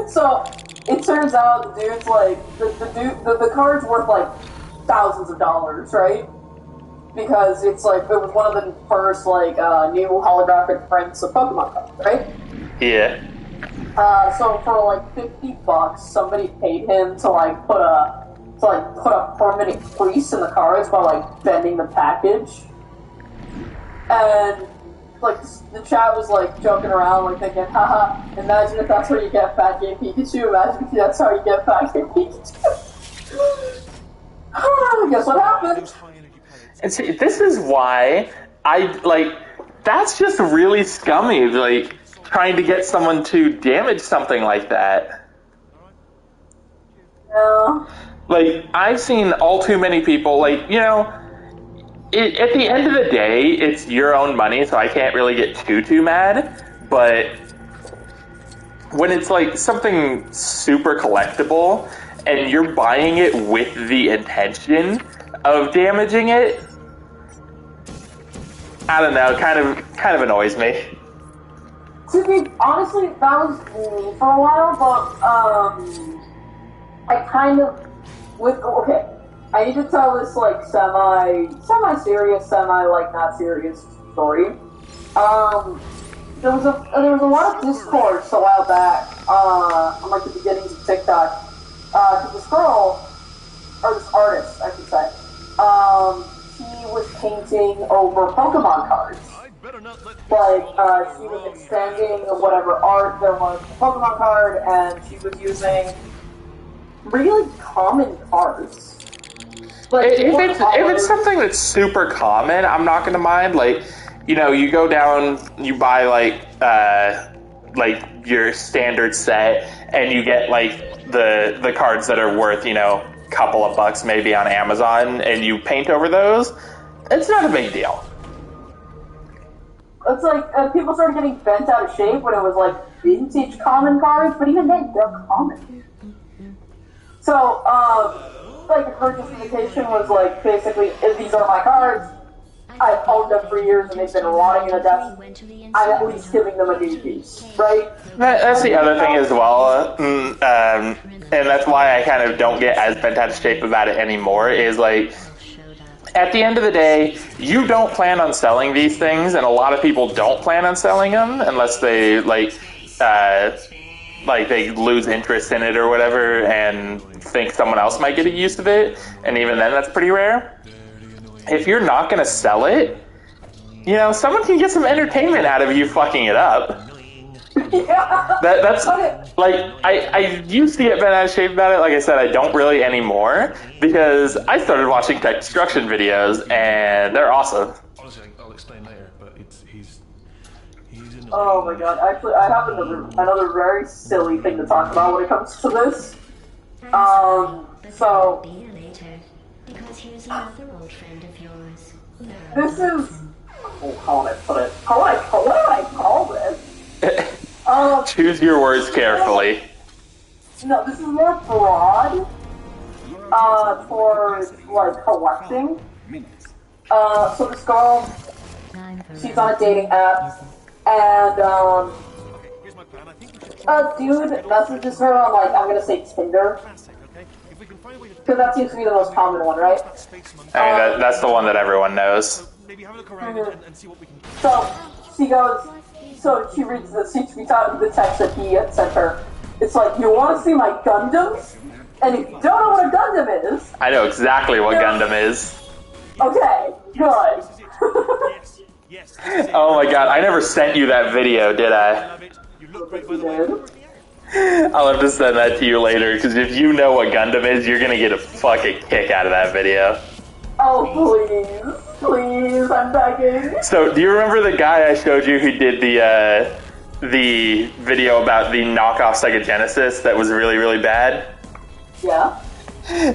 So, it turns out the dude's like, the card's worth like thousands of dollars, right? Because it's like, it was one of the first like new holographic prints of Pokemon cards, right? Yeah. So for like $50, somebody paid him to put a permanent crease in the cards by like bending the package. And like the chat was like joking around, like thinking, haha, imagine if that's how you get Fat Game Pikachu, imagine if that's how you get Fat Game Pikachu. Guess what happened? And see, this is why that's just really scummy, like, trying to get someone to damage something like that. Yeah. Like, I've seen all too many people, like, you know, at the end of the day, it's your own money, so I can't really get too mad, but when it's, like, something super collectible, and you're buying it with the intention of damaging it, I don't know, kind of annoys me. To be honestly, that was me for a while, but I kind of I need to tell this like semi-serious, like not serious story. There was a lot of discourse a while back on like the beginnings of TikTok. Cause this girl, or this artist, I should say, she was painting over Pokemon cards. Like, she was extending whatever art there was in the Pokemon card, and she was using really common cards. Like, If it's something that's super common, I'm not gonna mind. Like, you know, you go down, you buy like your standard set, and you get like the cards that are worth, you know, a couple of bucks maybe on Amazon, and you paint over those. It's not a big deal. It's like people started getting bent out of shape when it was like vintage common cards, but even then they're common. So, like her justification was like basically, if these are my cards, I've owned them for years and they've been rotting in a dust, I'm at least giving them a new use, right? That's the other thing as well, and that's why I kind of don't get as bent out of shape about it anymore, is like, at the end of the day, you don't plan on selling these things, and a lot of people don't plan on selling them unless they like they lose interest in it or whatever and think someone else might get a use of it, and even then that's pretty rare. If you're not going to sell it, you know, someone can get some entertainment out of you fucking it up. Yeah. That's like, I used to get bent out of shape about it. Like I said, I don't really anymore, because I started watching tech destruction videos, and they're awesome. Honestly, I'll explain later, but he's Oh my god, actually, I have another very silly thing to talk about when it comes to this. So, because here's another old friend of yours. this is, how would I call this? Choose your words carefully. No, this is more broad, for, like, collecting. So this girl, she's on a dating app, and, a dude messages her on, like, I'm gonna say Tinder, because that seems to be the most common one, right? I mean, that's the one that everyone knows. maybe have a look around and see what we can. So she reads she tweets out the text that he had sent her. It's like, you want to see my Gundams? And if you don't know what a Gundam is... I know exactly what Gundam is. Okay, good. Yes. Oh my god, I never sent you that video, did I? You look great, by the way. I'll have to send that to you later, because if you know what Gundam is, you're gonna get a fucking kick out of that video. Oh, please, I'm begging. So, do you remember the guy I showed you who did the video about the knockoff Sega Genesis that was really, really bad? Yeah.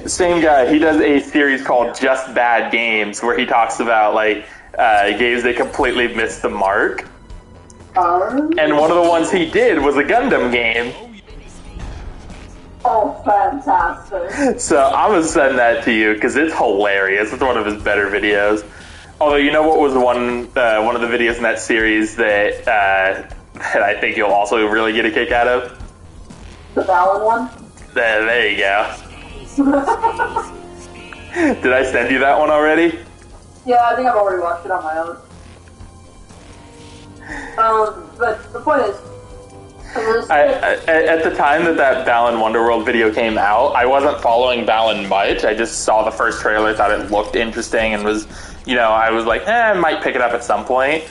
Same guy. He does a series called Just Bad Games, where he talks about, like, games that completely missed the mark. And one of the ones he did was a Gundam game. Oh, fantastic. So I'm going to send that to you, because it's hilarious. It's one of his better videos. Although, you know what was one of the videos in that series that I think you'll also really get a kick out of? The Valen one? There you go. Did I send you that one already? Yeah, I think I've already watched it on my own. But the point is, At the time that Balan Wonderworld video came out, I wasn't following Balan much. I just saw the first trailer, thought it looked interesting, and was, I was like, I might pick it up at some point.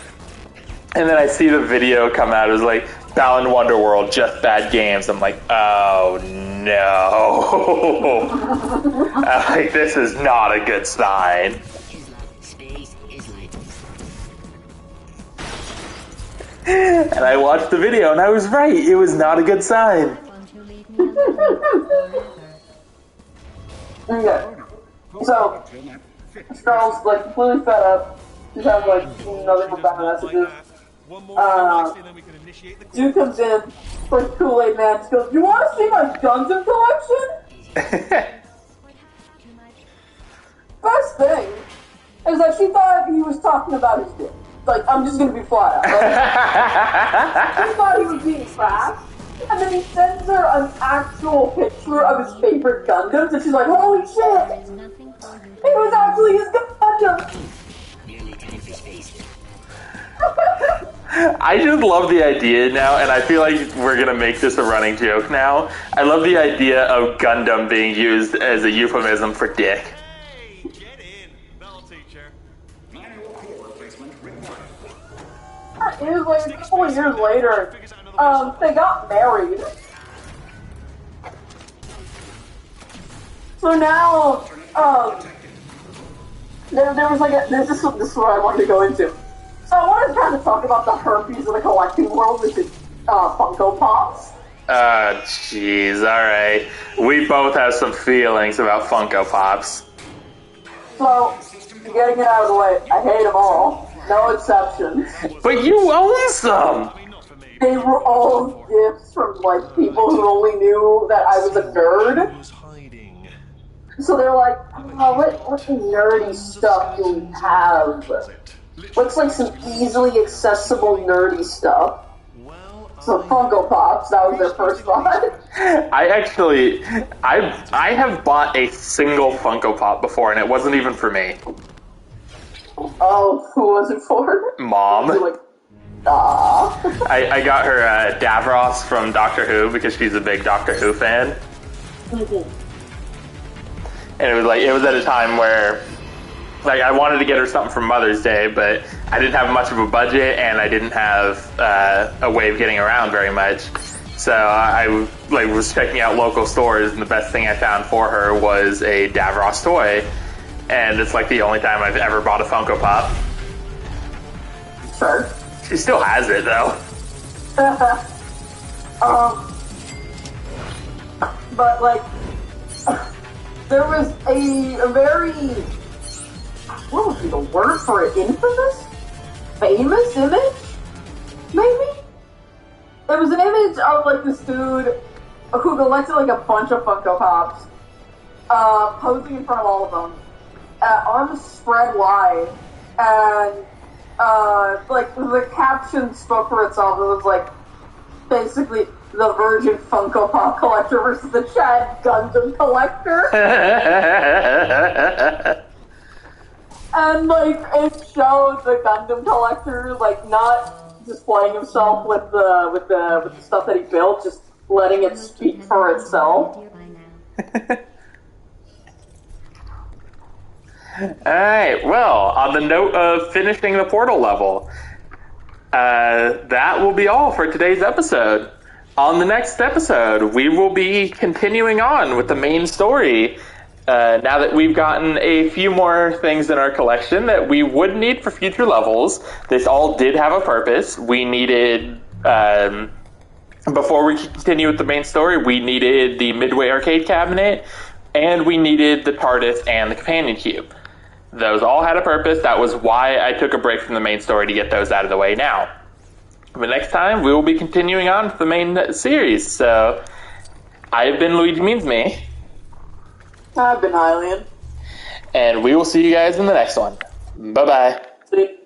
And then I see the video come out. It was like, Balan Wonderworld, just bad games. I'm like, oh no. I'm like, this is not a good sign. And I watched the video, and I was right. It was not a good sign. Okay. So, Charles, like, completely fed up. She's having, like, nothing but bad messages. Dude comes in, like, Kool-Aid Man, she goes, you want to see my Gundam collection? Best thing is that she thought he was talking about his dick. Like, I'm just gonna be flat out. Like, she thought he was being fast, and then he sends her an actual picture of his favorite Gundams, and she's like, holy shit! It was actually his Gundam! I just love the idea now, and I feel like we're gonna make this a running joke now. I love the idea of Gundam being used as a euphemism for dick. It was like a couple of years later, they got married. So now, there was like this is what I wanted to go into. So I wanted to kind of talk about the herpes of the collecting world, which is Funko Pops. Jeez, alright. We both have some feelings about Funko Pops. So, getting it out of the way, I hate them all. No exceptions. But you own some! They were all gifts from, like, people who only knew that I was a nerd. So they're like, oh, what nerdy stuff do we have? What's, like, some easily accessible nerdy stuff? So Funko Pops, that was their first thought. I have bought a single Funko Pop before, and it wasn't even for me. Oh, who was it for? Mom. Like, ah. I got her Davros from Doctor Who because she's a big Doctor Who fan. Mm-hmm. And it was at a time where, like, I wanted to get her something for Mother's Day, but I didn't have much of a budget, and I didn't have a way of getting around very much. So I was checking out local stores, and the best thing I found for her was a Davros toy. And it's like the only time I've ever bought a Funko Pop. Sure. She still has it, though. But, like, there was a very, what would be the word for it? Infamous? Famous image? Maybe? There was an image of, like, this dude who collected, like, a bunch of Funko Pops, posing in front of all of them. Arms spread wide, and, like, the caption spoke for itself. It was, like, basically the Virgin Funko Pop collector versus the Chad Gundam collector. And, like, it showed the Gundam collector, like, not displaying himself with the stuff that he built, just letting it speak for itself. Alright, well, on the note of finishing the Portal level, that will be all for today's episode. On the next episode, we will be continuing on with the main story, now that we've gotten a few more things in our collection that we would need for future levels. This all did have a purpose. We needed, before we continue with the main story, we needed the Midway arcade cabinet, and we needed the TARDIS and the companion cube. Those all had a purpose. That was why I took a break from the main story to get those out of the way now. But next time, we will be continuing on with the main series. So, I've been Luigi Means Me. I've been Hylian. And we will see you guys in the next one. Bye-bye. See.